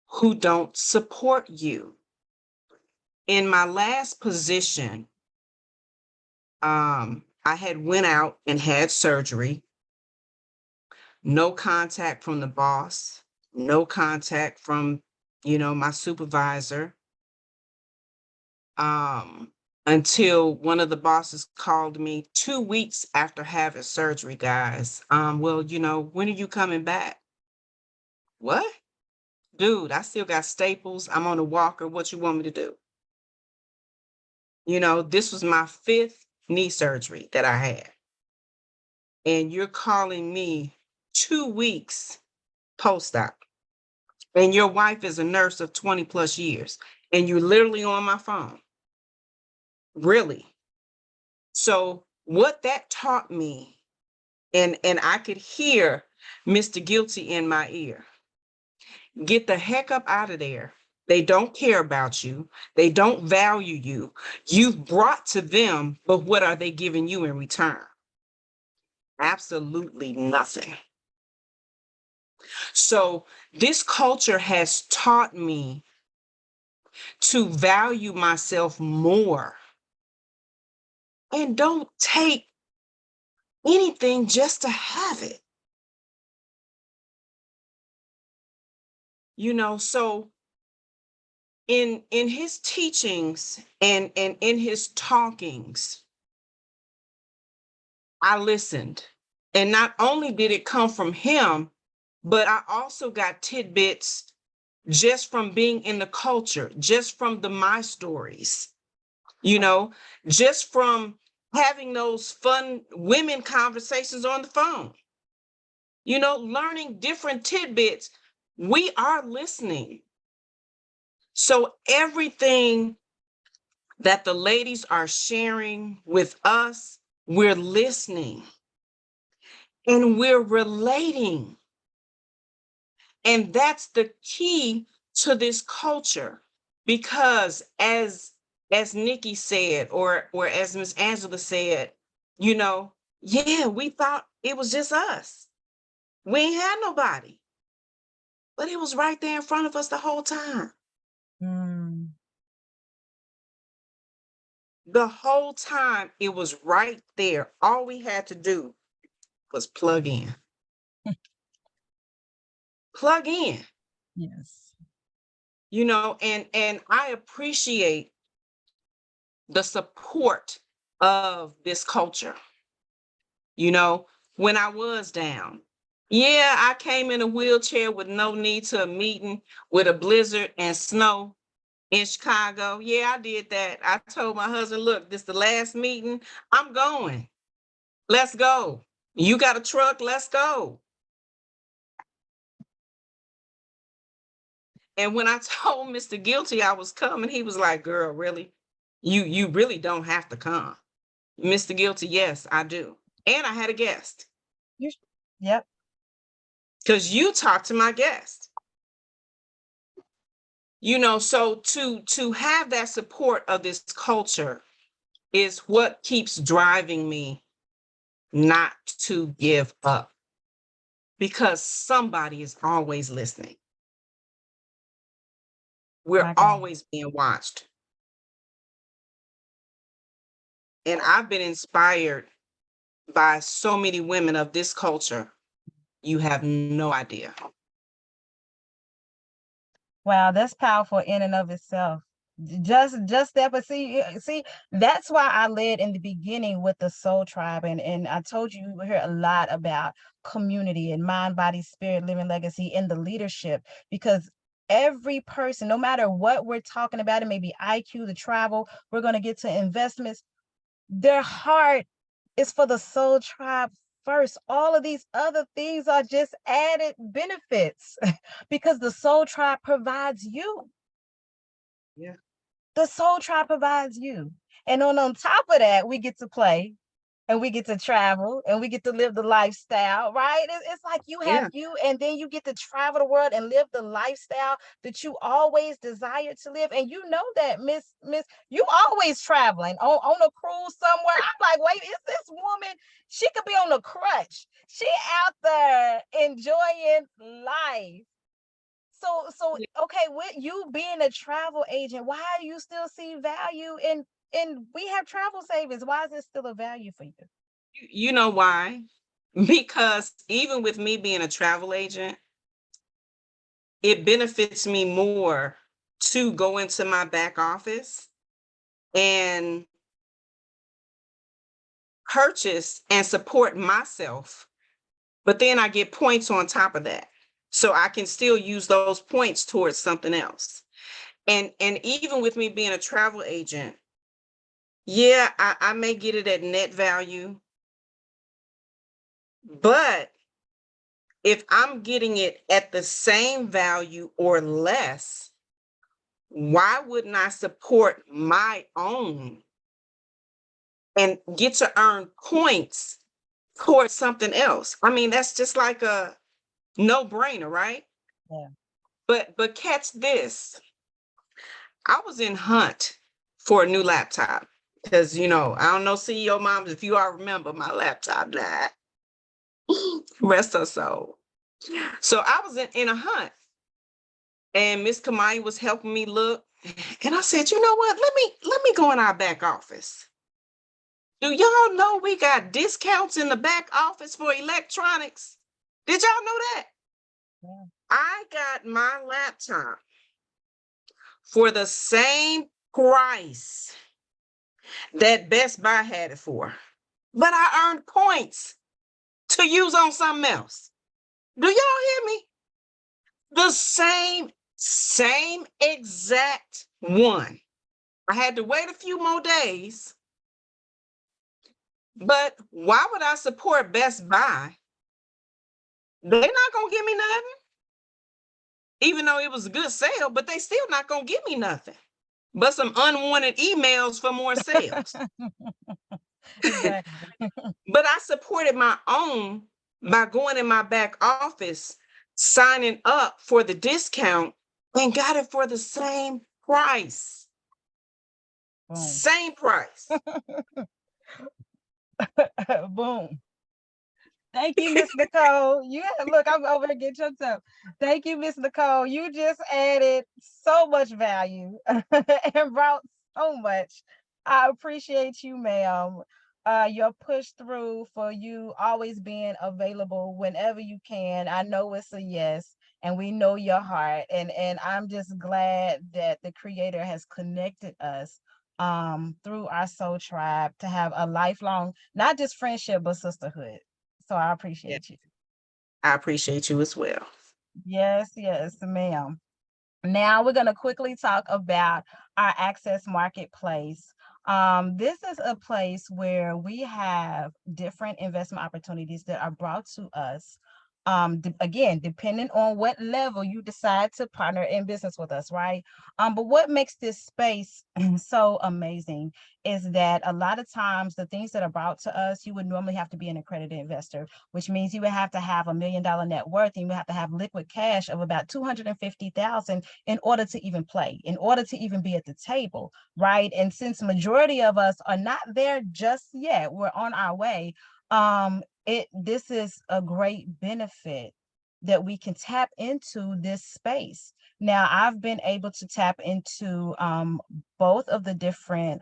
who don't support you. In my last position, I had went out and had surgery. No contact from the boss, no contact from, my supervisor. Until one of the bosses called me 2 weeks after having surgery, guys. Well, when are you coming back? What? Dude, I still got staples. I'm on a walker. What you want me to do? This was my 5th knee surgery that I had. And you're calling me 2 weeks post-op. And your wife is a nurse of 20 plus years. And you're literally on my phone. Really. So what that taught me, and I could hear Mr. Guilty in my ear. Get the heck up out of there. They don't care about you. They don't value you. You've brought to them, but what are they giving you in return? Absolutely nothing. So this culture has taught me to value myself more and don't take anything just to have it. So in his teachings and in his talkings, I listened. And not only did it come from him, but I also got tidbits just from being in the culture, just from my stories, just from having those fun women conversations on the phone, learning different tidbits. We are listening. So everything that the ladies are sharing with us, we're listening and we're relating. And that's the key to this culture, because as Nikki said, or as Miss Angela said, yeah, we thought it was just us. We ain't had nobody, but it was right there in front of us the whole time. Mm. The whole time it was right there. All we had to do was plug in. Plug in. Yes. And I appreciate the support of this culture. When I was down, yeah, I came in a wheelchair with no need to a meeting with a blizzard and snow in Chicago. Yeah, I did that. I told my husband, look, this is the last meeting. I'm going. Let's go. You got a truck? Let's go. And when I told Mr. Guilty I was coming, he was like, girl, really? You really don't have to come. Mr. Guilty, yes, I do. And I had a guest. Yep. Because you talked to my guest. So to have that support of this culture is what keeps driving me not to give up. Because somebody is always listening. We're always being watched. And I've been inspired by so many women of this culture. You have no idea. Wow, that's powerful in and of itself. Just that, but see, that's why I led in the beginning with the Soul Tribe, and I told you we hear a lot about community and mind, body, spirit, living legacy in the leadership, because every person, no matter what we're talking about, it may be IQ, the travel, we're going to get to investments, their heart is for the Soul Tribe first. All of these other things are just added benefits because the Soul Tribe provides you. Yeah. The Soul Tribe provides you. And on top of that, we get to play and we get to travel and we get to live the lifestyle, right? It's like you have you, and then you get to travel the world and live the lifestyle that you always desired to live. And you know that, Miss, you always traveling on a cruise somewhere. I'm like, wait, is this woman? She could be on a crutch. She out there enjoying life. So okay, with you being a travel agent, why do you still see value in we have travel savings? Why is it still a value for you? You know why? Because even with me being a travel agent, it benefits me more to go into my back office and purchase and support myself. But then I get points on top of that. So I can still use those points towards something else. And even with me being a travel agent, Yeah, I may get it at net value, but if I'm getting it at the same value or less, why wouldn't I support my own and get to earn points towards something else? I mean, that's just like a no-brainer, right? Yeah. But catch this. I was in hunt for a new laptop because, you know, I don't know, CEO moms, if you all remember, my laptop died. Rest her soul. So I was in a hunt, and Miss Kamai was helping me look. And I said, you know what? Let me go in our back office. Do y'all know we got discounts in the back office for electronics? Did y'all know that? Yeah. I got my laptop for the same price that Best Buy had it for, but I earned points to use on something else. Do y'all hear me? The same exact one. I had to wait a few more days, but why would I support Best Buy? They're not gonna give me nothing, even though it was a good sale, but they still not gonna give me nothing but some unwanted emails for more sales. Exactly. But I supported my own by going in my back office, signing up for the discount, and got it for the same price. Boom. Same price. Boom. Thank you, Miss Nicole. Look, I'm over here getting yourself. Thank you, Miss Nicole. You just added so much value and brought so much. I appreciate you, ma'am. Your push through for you always being available whenever you can. I know it's a yes, and we know your heart. And I'm just glad that the Creator has connected us through our soul tribe to have a lifelong, not just friendship, but sisterhood. So I Yeah, appreciate you. I appreciate you as well. Yes, yes, ma'am. Now we're going to quickly talk about our Access Marketplace. This is a place where we have different investment opportunities that are brought to us. Again, depending on what level you decide to partner in business with us, right? But what makes this space so amazing is that a lot of times the things that are brought to us, you would normally have to be an accredited investor, which means you would have to have $1 million net worth, and you would have to have liquid cash of about 250,000 in order to even play, in order to even be at the table, right? And since majority of us are not there just yet, we're on our way. This is a great benefit that we can tap into this space. Now, I've been able to tap into both of the different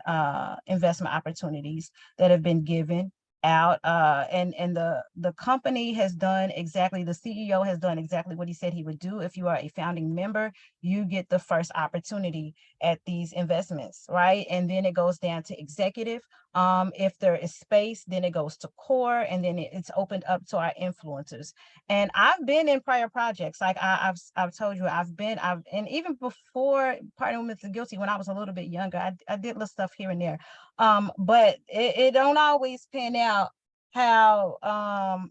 investment opportunities that have been given out, and the company has done exactly, the CEO has done exactly what he said he would do. If you are a founding member, you get the first opportunity at these investments, right? And then it goes down to executive. If there is space, then it goes to core, and then it's opened up to our influencers. And I've been in prior projects, like I've told you, and even before partnering with the Guilty, when I was a little bit younger, I did little stuff here and there. But it don't always pan out how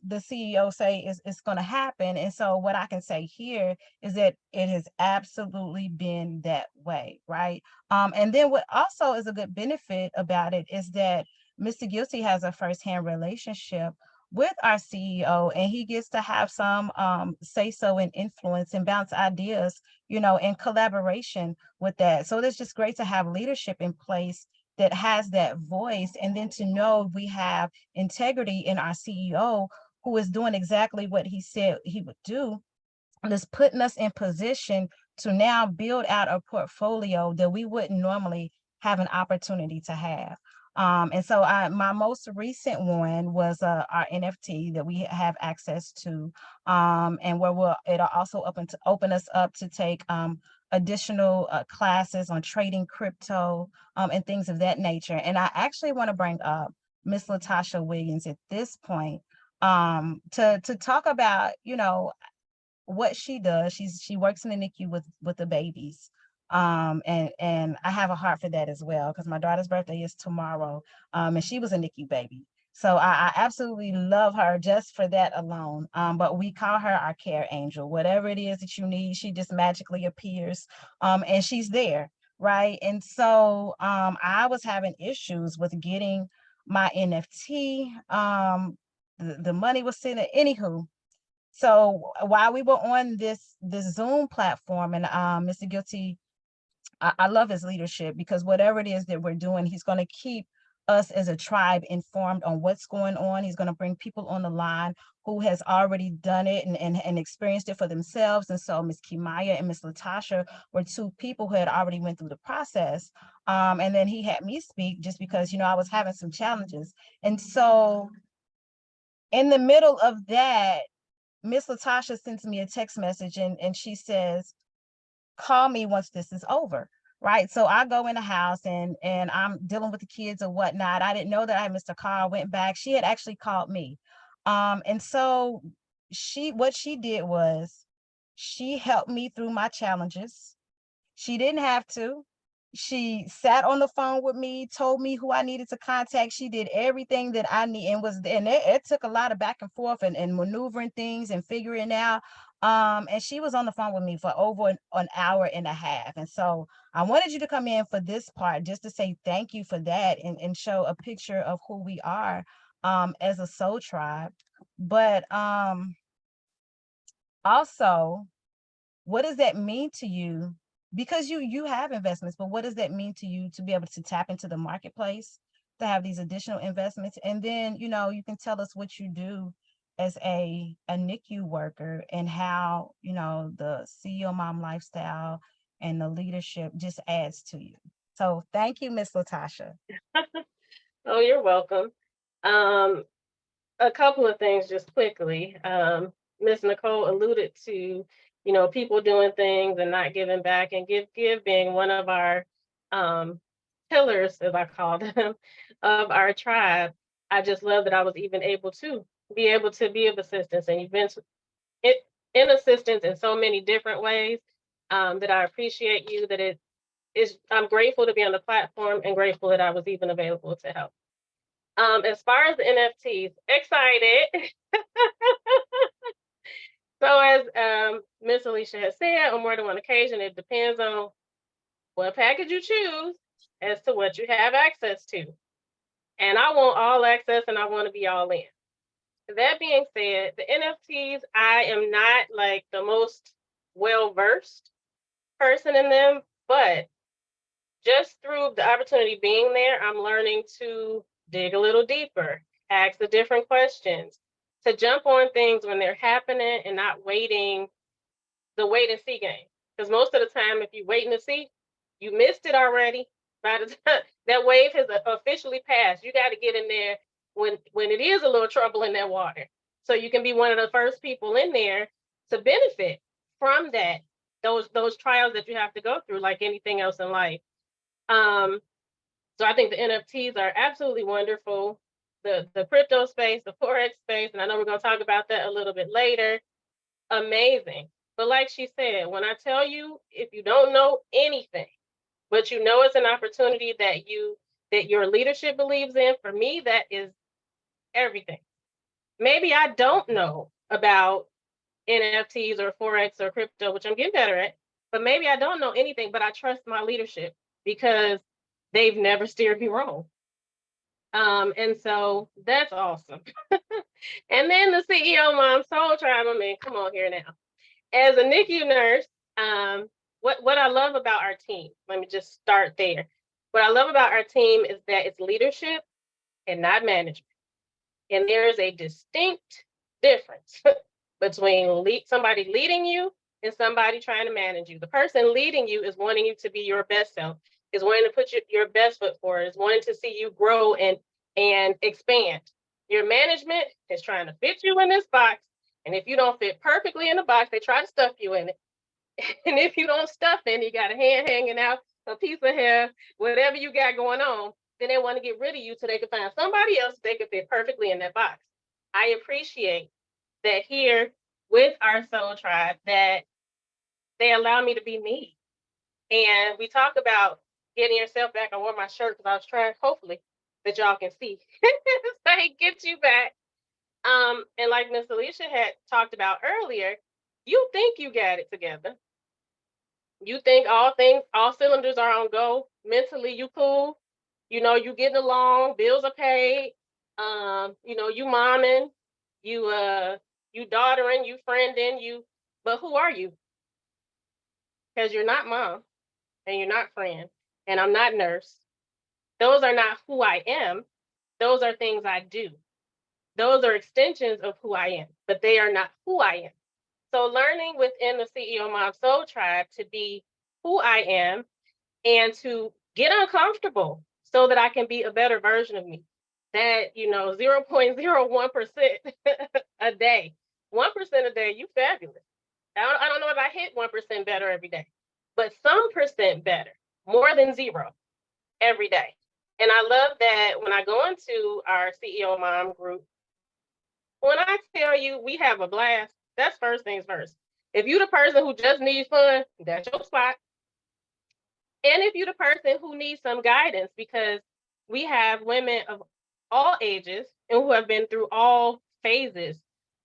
the CEO say is going to happen. And so what I can say here is that it has absolutely been that way, right? And then what also is a good benefit about it is that Mr. Guilty has a firsthand relationship with our CEO, and he gets to have some say so and influence and bounce ideas, in collaboration with that. So it's just great to have leadership in place that has that voice, and then to know we have integrity in our CEO who is doing exactly what he said he would do, and is putting us in position to now build out a portfolio that we wouldn't normally have an opportunity to have. And so my most recent one was our NFT that we have access to, and where it'll also open us up to take additional classes on trading crypto, and things of that nature. And I actually want to bring up Miss Latasha Williams at this point, to talk about, what she does. She works in the NICU with the babies. And I have a heart for that as well, because my daughter's birthday is tomorrow. And she was a NICU baby. So I absolutely love her just for that alone. But we call her our care angel. Whatever it is that you need, she just magically appears, and she's there, right? And so I was having issues with getting my NFT. The money was sitting, anywho. So while we were on this Zoom platform, and Mr. Guilty, I love his leadership, because whatever it is that we're doing, he's going to keep us as a tribe informed on what's going on. He's going to bring people on the line who has already done it and experienced it for themselves. And so Miss Kimaya and Miss Latasha were two people who had already went through the process. And then he had me speak just because, I was having some challenges. And so in the middle of that, Miss Latasha sends me a text message, and she says, call me once this is over. Right. So I go in the house, and I'm dealing with the kids or whatnot. I didn't know that I missed a call, went back. She had actually called me. And so what she did was she helped me through my challenges. She didn't have to. She sat on the phone with me, told me who I needed to contact. She did everything that I need, and it took a lot of back and forth and maneuvering things and figuring out. And she was on the phone with me for over an hour and a half. And so I wanted you to come in for this part just to say thank you for that, and show a picture of who we are as a soul tribe. But also, what does that mean to you? Because you have investments, but what does that mean to you to be able to tap into the marketplace, to have these additional investments? And then, you can tell us what you do as a NICU worker, and how, the CEO mom lifestyle and the leadership just adds to you. So thank you, Miss Latasha. Oh, you're welcome. A couple of things just quickly. Miss Nicole alluded to, people doing things and not giving back, and give being one of our pillars, as I call them, of our tribe. I just love that I was even able to be of assistance, and you've been in assistance in so many different ways, that I appreciate you, that I'm grateful to be on the platform, and grateful that I was even available to help. As far as the NFTs, excited. So as Miss Alicia has said on more than one occasion, it depends on what package you choose as to what you have access to. And I want all access, and I want to be all in. That being said, the NFTs, I am not like the most well-versed person in them, but just through the opportunity being there, I'm learning to dig a little deeper, ask the different questions, to jump on things when they're happening, and not waiting the wait and see game. Because most of the time, if you waiting to see, you missed it already. By the time that wave has officially passed, you got to get in there when it is a little trouble in that water, so you can be one of the first people in there to benefit from that, those trials that you have to go through, like anything else in life. So I think the NFTs are absolutely wonderful. The crypto space, the Forex space, and I know we're going to talk about that a little bit later. Amazing. But like she said, when I tell you, if you don't know anything, but you know it's an opportunity that your leadership believes in, for me, that is everything. Maybe I don't know about NFTs or Forex or crypto, which I'm getting better at, but maybe I don't know anything, but I trust my leadership because they've never steered me wrong. And so that's awesome. And then the CEO Mom Soul Tribe, I mean, come on here now. As a NICU nurse, what I love about our team, let me just start there. What I love about our team is that it's leadership and not management. And there is a distinct difference between somebody leading you and somebody trying to manage you. The person leading you is wanting you to be your best self, is wanting to put your best foot forward, is wanting to see you grow and expand. Your management is trying to fit you in this box. And if you don't fit perfectly in the box, they try to stuff you in it. And if you don't stuff in, you got a hand hanging out, a piece of hair, whatever you got going on, then they want to get rid of you so they can find somebody else they can fit perfectly in that box. I appreciate that here with our soul tribe, that they allow me to be me. And we talk about getting yourself back. I wore my shirt because I was trying, hopefully, that y'all can see. So he gets you back. And like Miss Alicia had talked about earlier, you think you got it together. You think all cylinders are on go. Mentally, you cool. You know, you getting along, bills are paid. You know, you momming, you daughtering, you friending, but who are you? Because you're not mom and you're not friend, and I'm not nurse. Those are not who I am. Those are things I do. Those are extensions of who I am, but they are not who I am. So learning within the CEO Mom Soul Tribe to be who I am and to get uncomfortable so that I can be a better version of me. That, 0.01% a day, 1% a day, you fabulous. I don't know if I hit 1% better every day, but some percent better, more than zero every day. And I love that when I go into our CEO Mom group, when I tell you we have a blast, that's first things first. If you're the person who just needs fun, that's your spot. And if you're the person who needs some guidance, because we have women of all ages and who have been through all phases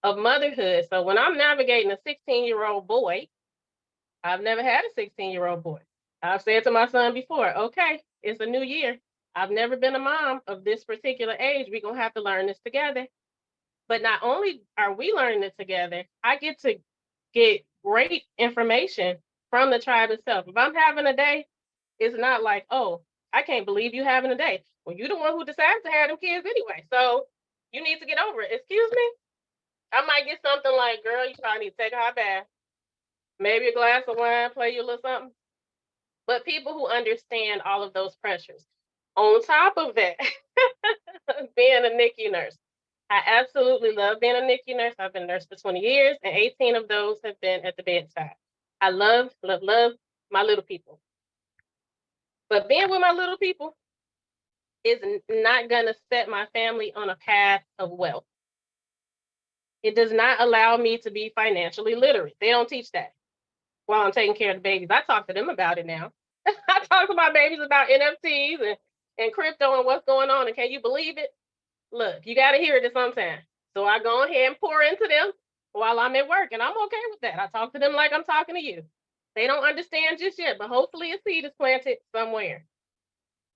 of motherhood. So when I'm navigating a 16-year-old boy, I've never had a 16-year-old boy. I've said to my son before, okay, it's a new year. I've never been a mom of this particular age. We're going to have to learn this together. But not only are we learning it together, I get to get great information from the tribe itself. If I'm having a day, it's not like, oh, I can't believe you having a day. Well, you're the one who decided to have them kids anyway. So you need to get over it. Excuse me? I might get something like, girl, you probably need to take a hot bath. Maybe a glass of wine, play you a little something. But people who understand all of those pressures. On top of that, being a NICU nurse. I absolutely love being a NICU nurse. I've been a nurse for 20 years, and 18 of those have been at the bedside. I love, love, love my little people. But being with my little people is not going to set my family on a path of wealth. It does not allow me to be financially literate. They don't teach that while I'm taking care of the babies. I talk to them about it now. I talk to my babies about NFTs and crypto and what's going on. And can you believe it? Look, you got to hear it at some time. So I go ahead and pour into them while I'm at work, and I'm okay with that. I talk to them like I'm talking to you. They don't understand just yet, but hopefully a seed is planted somewhere.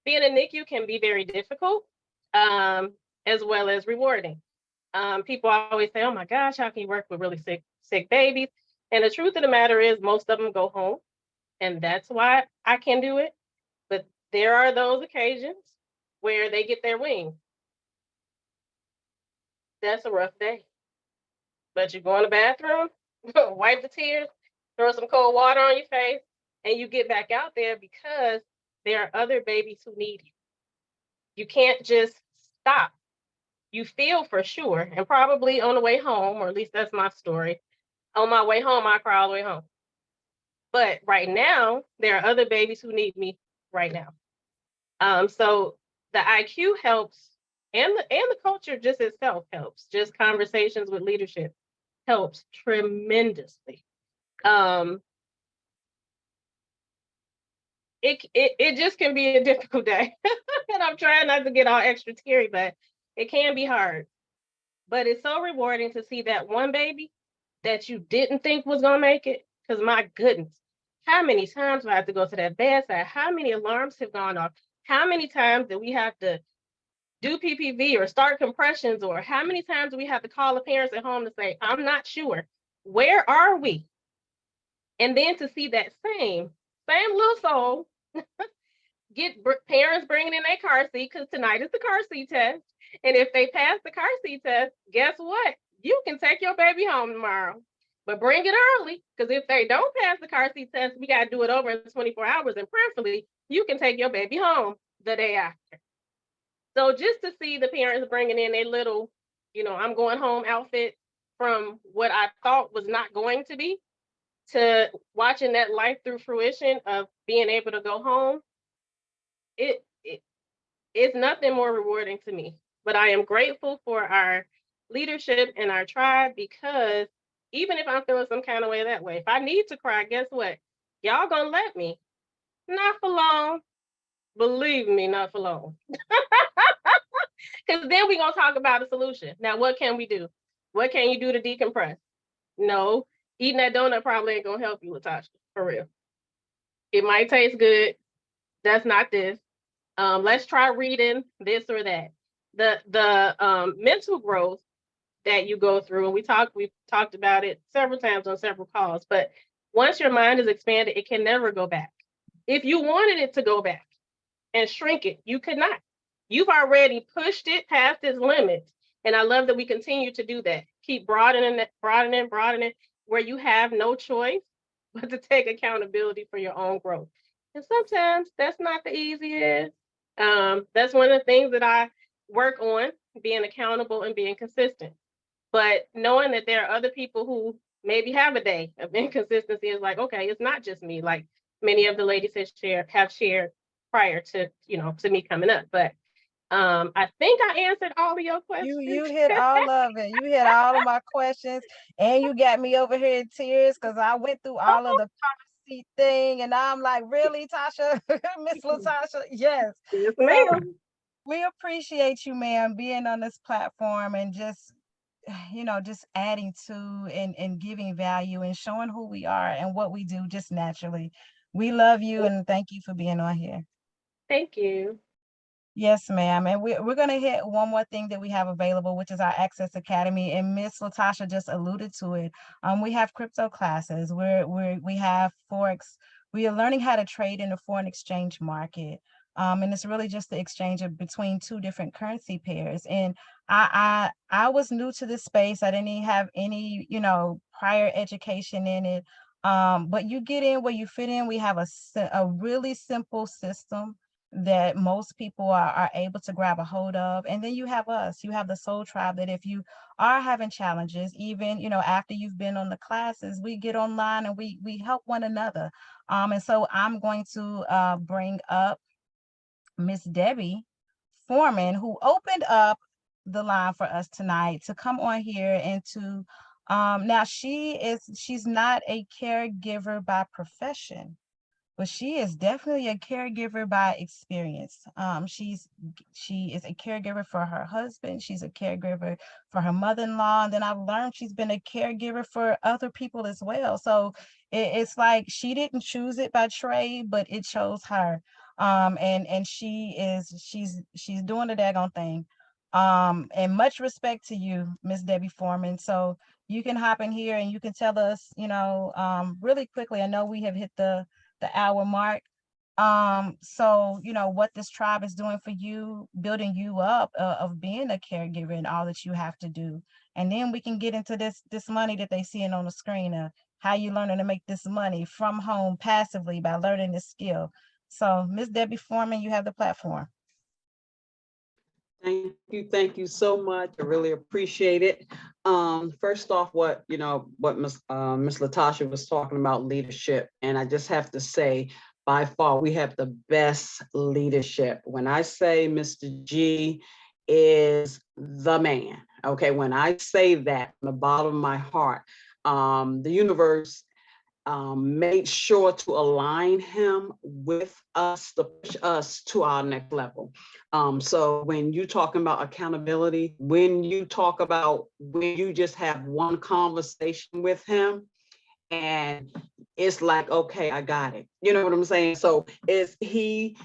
Being a NICU can be very difficult, as well as rewarding. People always say, oh my gosh, how can you work with really sick babies? And the truth of the matter is most of them go home, and that's why I can do it. But there are those occasions where they get their wings. That's a rough day. But you go in the bathroom, wipe the tears, throw some cold water on your face, and you get back out there because there are other babies who need you. You can't just stop. You feel for sure, and probably on the way home, or at least that's my story. On my way home, I cry all the way home. But right now, there are other babies who need me right now. So the IQ helps, and the culture just itself helps. Just conversations with leadership helps tremendously. It just can be a difficult day. And I'm trying not to get all extra teary, but it can be hard. But it's so rewarding to see that one baby that you didn't think was gonna make it. Because my goodness, how many times do I have to go to that bedside? How many alarms have gone off? How many times do we have to do PPV or start compressions? Or how many times do we have to call the parents at home to say, I'm not sure, where are we? And then to see that same little soul get parents bringing in their car seat, because tonight is the car seat test. And if they pass the car seat test, guess what? You can take your baby home tomorrow. But bring it early, because if they don't pass the car seat test, we got to do it over in 24 hours. And preferably, you can take your baby home the day after. So just to see the parents bringing in a little, I'm going home outfit from what I thought was not going to be, to watching that life through fruition of being able to go home, it's nothing more rewarding to me. But I am grateful for our leadership and our tribe, because even if I'm feeling some kind of way that way, if I need to cry, guess what? Y'all gonna let me. Not for long. Believe me, not for long. Because then we're going to talk about a solution. Now, what can we do? What can you do to decompress? No, eating that donut probably ain't going to help you, Latasha, for real. It might taste good. That's not this. Let's try reading this or that. The mental growth that you go through, and we've talked about it several times on several calls, but once your mind is expanded, it can never go back. If you wanted it to go back and shrink it, you could not. You've already pushed it past its limits. And I love that we continue to do that. Keep broadening, where you have no choice but to take accountability for your own growth. And sometimes that's not the easiest. That's one of the things that I work on, being accountable and being consistent. But knowing that there are other people who maybe have a day of inconsistency is like, okay, it's not just me. Like many of the ladies have shared prior to, to me coming up. But I think I answered all of your questions. You hit all of it. You hit all of my questions, and you got me over here in tears because I went through all of the policy thing, and I'm like, really, Tasha, Miss Latasha? Yes. Yes, So ma'am. we appreciate you, ma'am, being on this platform and just just adding to and giving value and showing who we are and what we do just naturally. We love you and thank you for being on here. Thank you. Yes, ma'am. And we're going to hit one more thing that we have available, which is our Access Academy. And Miss Latasha just alluded to it. We have crypto classes where we have Forex. We are learning how to trade in the foreign exchange market. And it's really just the exchange of between two different currency pairs. And I was new to this space. I didn't even have any, prior education in it. But you get in where you fit in. We have a really simple system that most people are able to grab a hold of. And then you have us, you have the Soul Tribe, that if you are having challenges, even, after you've been on the classes, we get online and we help one another. And so I'm going to bring up Miss Debbie Foreman, who opened up the line for us tonight to come on here and to, now she's not a caregiver by profession, but she is definitely a caregiver by experience. She is a caregiver for her husband. She's a caregiver for her mother-in-law. And then I've learned she's been a caregiver for other people as well. So it's like she didn't choose it by trade, but it chose her. And she's doing the daggone thing. And much respect to you, Miss Debbie Foreman. So you can hop in here and you can tell us, really quickly. I know we have hit the hour mark. So what this tribe is doing for you, building you up of being a caregiver and all that you have to do. And then we can get into this money that they seeing on the screen, how you learning to make this money from home passively by learning this skill. So Miss Debbie Foreman, you have the platform. Thank you so much. I really appreciate it. First off, what Miss Latasha was talking about, leadership, and I just have to say, by far, we have the best leadership. When I say Mr. G is the man, okay, when I say that from the bottom of my heart, the universe made sure to align him with us to push us to our next level. So when you talking about accountability, when you talk about when you just have one conversation with him and it's like, okay, I got it. You know what I'm saying? So he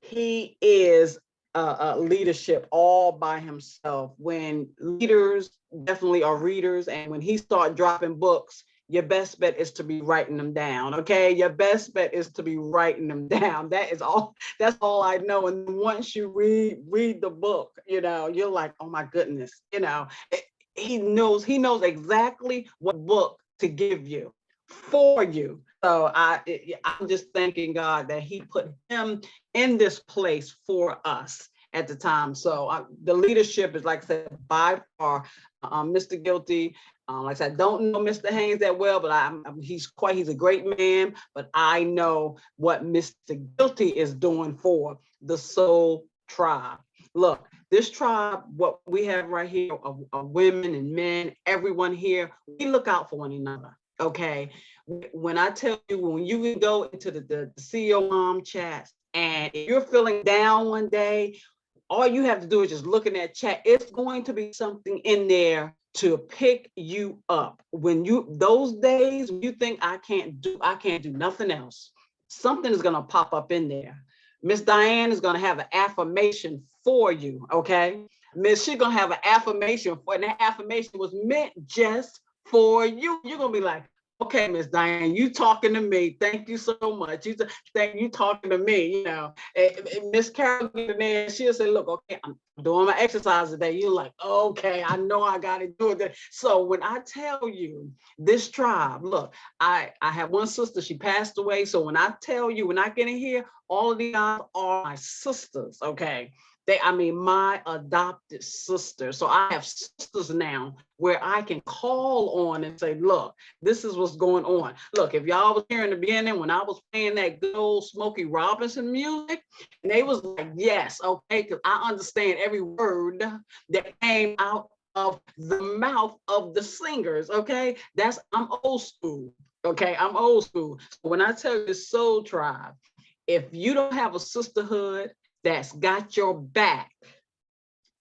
is a leadership all by himself. When leaders definitely are readers, and when he start dropping books, your best bet is to be writing them down. Okay, your best bet is to be writing them down. That's all I know. And once you read the book, you're like, oh my goodness, he knows exactly what book to give you for you. So I'm just thanking God that he put him in this place for us at the time. So the leadership is, like I said, by far, Mr. Guilty. Like I said, I don't know Mr. Haynes that well, but he's a great man. But I know what Mr. Guilty is doing for the Soul Tribe. Look, this tribe, what we have right here, are women and men, everyone here, we look out for one another. Okay. When I tell you, when you can go into the CEO mom chats, and if you're feeling down one day, all you have to do is just look in that chat. It's going to be something in there to pick you up. When those days when you think I can't do nothing else, something is gonna pop up in there. Miss Diane is gonna have an affirmation for you, okay? She's gonna have an affirmation for, and that affirmation was meant just for you. You're gonna be like, okay, Miss Diane, you talking to me. Thank you so much. Thank you talking to me, you know. And Miss Carol get in there, she'll say, look, okay, I'm doing my exercise today. You're like, okay, I know I gotta do it. So when I tell you this tribe, look, I have one sister, she passed away. So when I tell you, when I get in here, all of these are my sisters, okay? My adopted sister. So I have sisters now where I can call on and say, look, this is what's going on. Look, if y'all was here in the beginning when I was playing that good old Smokey Robinson music, and they was like, yes, okay, because I understand every word that came out of the mouth of the singers, okay? I'm old school, okay? I'm old school. So when I tell you the Soul Tribe, if you don't have a sisterhood that's got your back,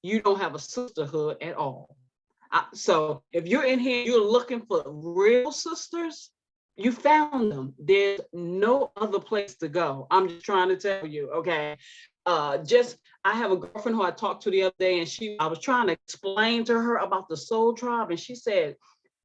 you don't have a sisterhood at all. So if you're in here, you're looking for real sisters, you found them. There's no other place to go. I'm just trying to tell you, okay? I have a girlfriend who I talked to the other day, and I was trying to explain to her about the Soul Tribe, and she said,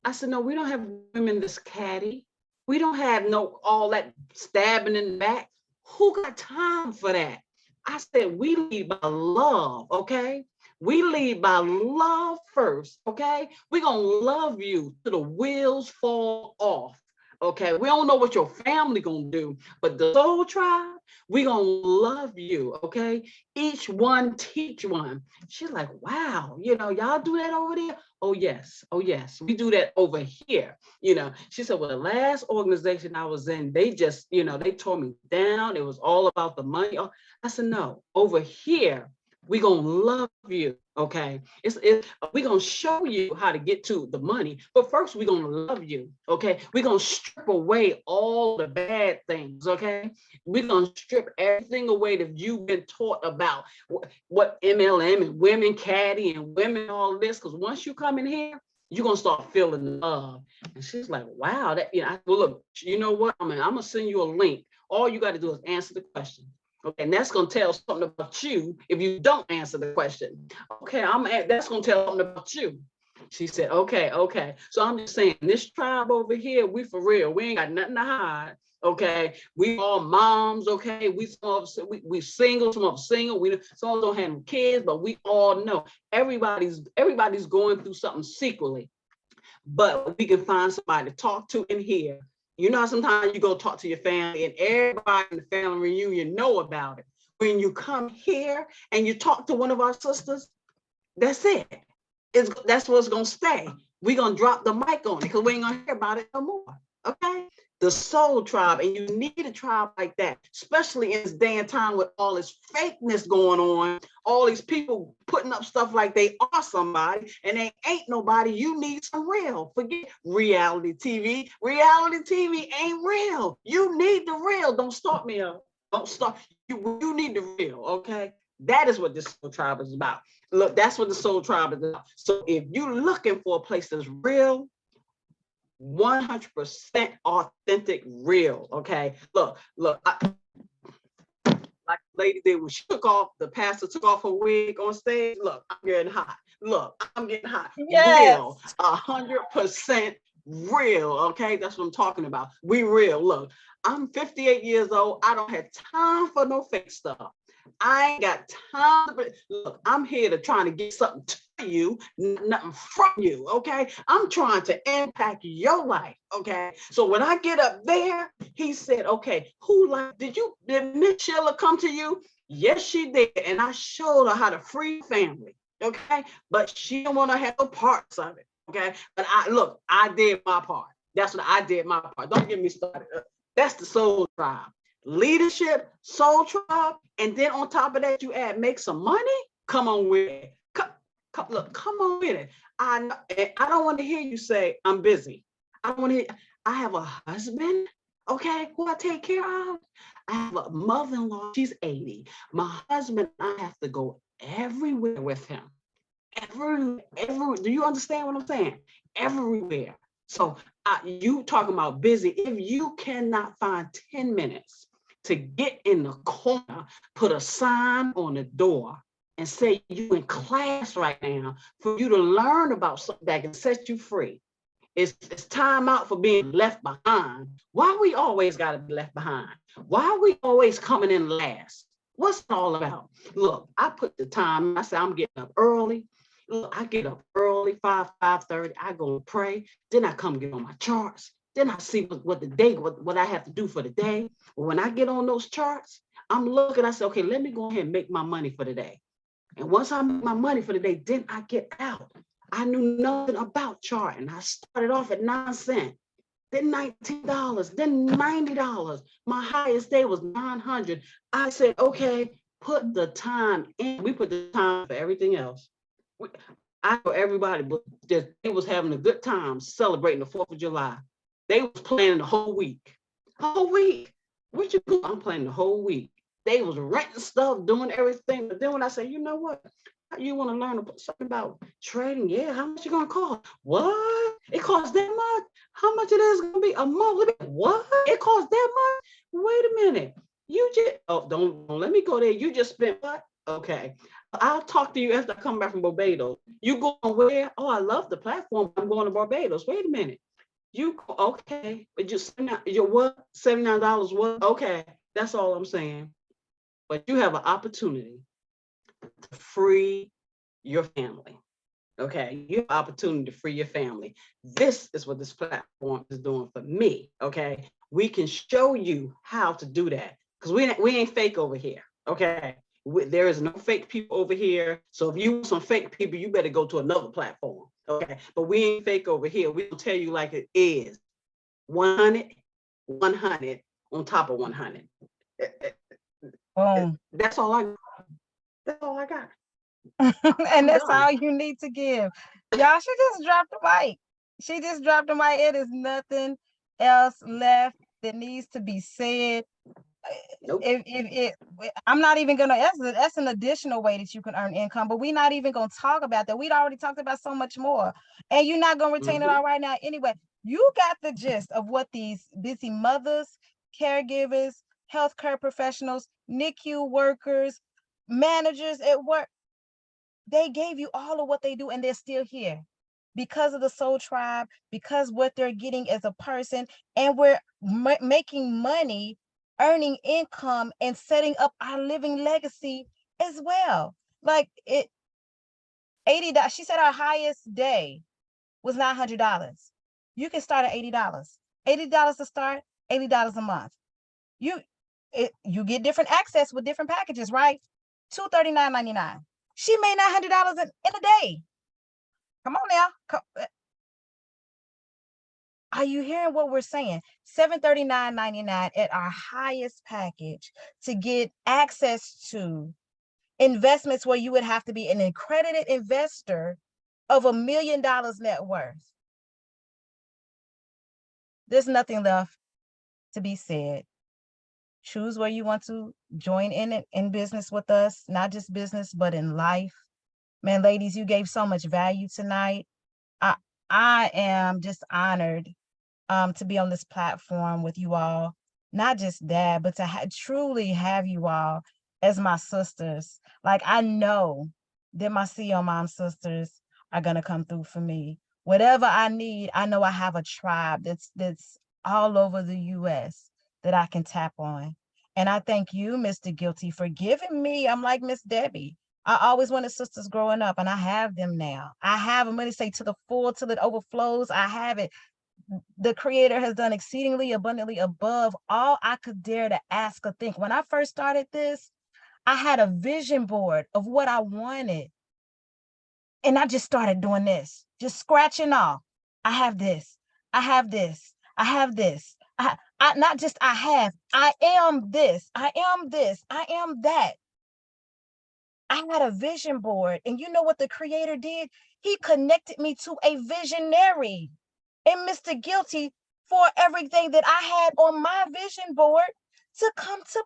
I said, no, we don't have women this catty. We don't have all that stabbing in the back. Who got time for that? I said, we lead by love, okay? We lead by love first, okay? We're going to love you till the wheels fall off, okay? We don't know what your family going to do, but the Soul Tribe, we're going to love you, okay? Each one teach one. She's like, wow, y'all do that over there? Oh, yes. Oh, yes. We do that over here. She said, well, the last organization I was in, they just, they tore me down. It was all about the money. I said, no, over here, we're going to love you, okay? We're going to show you how to get to the money, but first we're going to love you, okay? We're going to strip away all the bad things, okay? We're going to strip everything away that you've been taught about, what MLM and women caddy and women all this, because once you come in here, you're going to start feeling love. And she's like, wow, well, look, you know what? I'm going to send you a link. All you got to do is answer the question. Okay, and that's going to tell something about you if you don't answer the question. Okay, that's going to tell something about you. She said, okay. So I'm just saying, this tribe over here, we for real. We ain't got nothing to hide. Okay, we all moms. Okay, we single, some of us single. Some of us don't have kids, but we all know everybody's going through something secretly. But we can find somebody to talk to in here. You know, sometimes you go talk to your family and everybody in the family reunion know about it. When you come here and you talk to one of our sisters, that's it. That's what's going to stay. We're going to drop the mic on it because we ain't going to hear about it no more. Okay? The Soul Tribe, and you need a tribe like that, especially in this day and time with all this fakeness going on, all these people putting up stuff like they are somebody, and they ain't nobody. You need some real. Forget reality TV. Reality TV ain't real. You need the real. Don't start me up. Don't start. You need the real, okay? That is what this Soul Tribe is about. Look, that's what the Soul Tribe is about. So if you're looking for a place that's real, 100% authentic, real, okay? Look, like the lady did when the pastor took off her wig on stage. Look, I'm getting hot. Look, I'm getting hot. Yes. Real, 100% real, okay? That's what I'm talking about. We real. Look, I'm 58 years old. I don't have time for no fake stuff. I ain't got time. Look, I'm here to try to get something to you, nothing from you, okay? I'm trying to impact your life, okay? So when I get up there, he said, okay, did Miss Sheila come to you? Yes, she did. And I showed her how to free family, okay? But she don't want to have no parts of it, okay? But I did my part. That's what I did my part. Don't get me started. That's the Soul Tribe. Leadership, Soul Tribe, and then on top of that, you add make some money. Come on with it. Come on with it. I don't want to hear you say I'm busy. I don't want to hear. I have a husband, okay, who I take care of. I have a mother-in-law, she's 80. My husband, I have to go everywhere with him. Do you understand what I'm saying? Everywhere. So you talking about busy. If you cannot find 10 minutes to get in the corner, put a sign on the door and say you in class right now for you to learn about something that can set you free. It's time out for being left behind. Why we always got to be left behind? Why we always coming in last? What's it all about? Look, I put the time. I say I'm getting up early. Look, I get up early, 5:30. I go and pray. Then I come get on my charts. Then I see what the day, what I have to do for the day. When I get on those charts, I'm looking. I say, okay, let me go ahead and make my money for the day. And once I make my money for the day, then I get out. I knew nothing about charting. I started off at 9 cents, then $19, then $90. My highest day was 900. I said, okay, put the time in. We put the time for everything else. I know everybody, but they was having a good time celebrating the 4th of July. They was planning the whole week. Whole week. What you do? I'm planning the whole week. They was renting stuff, doing everything. But then when I say, you know what? You want to learn something about trading? Yeah, how much you gonna cost? What? It costs that much? How much it is gonna be a month? What? It costs that much? Wait a minute. You just don't let me go there. You just spent what? Okay. I'll talk to you after I come back from Barbados. You going where? Oh, I love the platform. I'm going to Barbados. Wait a minute. You okay? But you're what? $79 what? Okay, that's all I'm saying. But you have an opportunity to free your family. Okay, you have an opportunity to free your family. This is what this platform is doing for me. Okay, we can show you how to do that because we ain't fake over here. Okay, there is no fake people over here. So if you want some fake people, you better go to another platform. Okay, but we ain't fake over here. We'll tell you like it is. 100, 100 on top of 100. Boom. That's all I got. That's all I got. And that's all you need to give. Y'all, she just dropped the mic. She just dropped the mic. It is nothing else left that needs to be said. Nope. I'm not even gonna, that's an additional way that you can earn income, but we're not even gonna talk about that. We'd already talked about so much more. And you're not gonna retain it all right now anyway. You got the gist of what these busy mothers, caregivers, healthcare professionals, NICU workers, managers at work, they gave you all of what they do, and they're still here because of the Soul Tribe, because what they're getting as a person, and we're making money, earning income, and setting up our living legacy as well. Like it, $80. She said our highest day was $900. You can start at $80. $80 to start, $80 a month. You get different access with different packages, right? $239.99. She made $900 in a day. Come on now. Are you hearing what we're saying? $739.99 at our highest package to get access to investments where you would have to be an accredited investor of $1 million net worth. There's nothing left to be said. Choose where you want to join in business with us, not just business, but in life. Man, ladies, you gave so much value tonight. I am just honored to be on this platform with you all. Not just that, but to truly have you all as my sisters. Like, I know that my CEO Mom sisters are gonna come through for me. Whatever I need, I know I have a tribe that's all over the US that I can tap on. And I thank you, Mr. Guilty, for giving me. I'm like Miss Debbie. I always wanted sisters growing up, and I have them now. I have them, when they say to the full, till it overflows. I have it. The Creator has done exceedingly abundantly above all I could dare to ask or think. When I first started this, I had a vision board of what I wanted. And I just started doing this, just scratching off. I have this. I have this. I have this. I not just I have, I am this. I am this. I am that. I had a vision board. And you know what the Creator did? He connected me to a visionary. And Mr. Guilty for everything that I had on my vision board to come to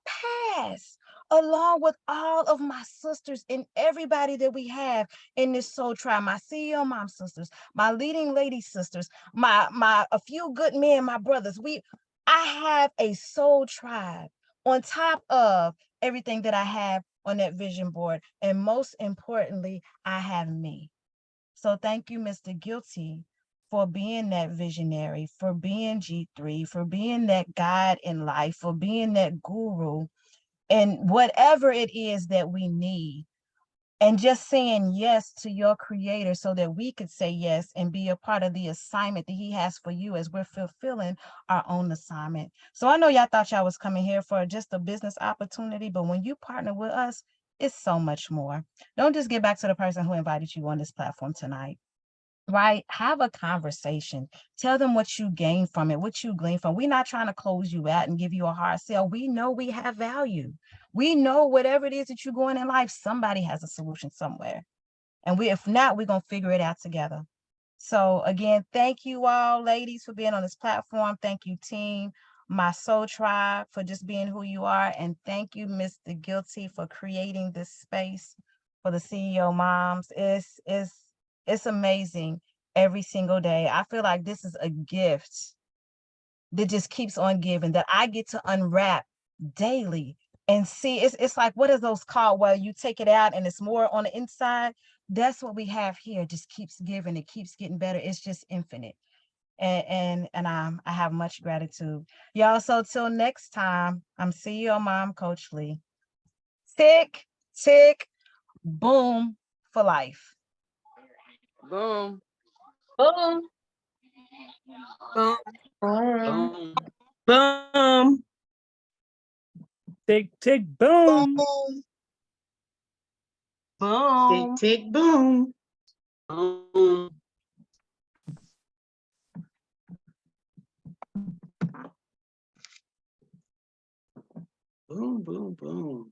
pass, along with all of my sisters and everybody that we have in this soul tribe, my CEO mom sisters, my leading lady sisters, my a few good men, my brothers. I have a soul tribe on top of everything that I have on that vision board. And most importantly, I have me. So thank you, Mr. Guilty, for being that visionary, for being G3, for being that guide in life, for being that guru, and whatever it is that we need. And just saying yes to your creator so that we could say yes and be a part of the assignment that he has for you as we're fulfilling our own assignment. So I know y'all thought y'all was coming here for just a business opportunity, but when you partner with us, it's so much more. Don't just get back to the person who invited you on this platform tonight. Right? Have a conversation. Tell them what you gain from it, what you glean from. We're not trying to close you out and give you a hard sell. We know we have value. We know whatever it is that you're going in life, somebody has a solution somewhere. And if not, we're going to figure it out together. So again, thank you all, ladies, for being on this platform. Thank you, team, my soul tribe, for just being who you are. And thank you, Mr. Guilty, for creating this space for the CEO moms. It's amazing every single day. I feel like this is a gift that just keeps on giving, that I get to unwrap daily and see. It's like, what is those called where you take it out and it's more on the inside? That's what we have here. It just keeps giving. It keeps getting better. It's just infinite. And I have much gratitude. Y'all, so till next time, I'm CEO Mom Coach Lee. Tick, tick, boom for life. Boom. Boom. Boom. Boom. Boom. Tick, tick, boom. Boom. Tick, tick, boom. Boom. Boom, boom, boom.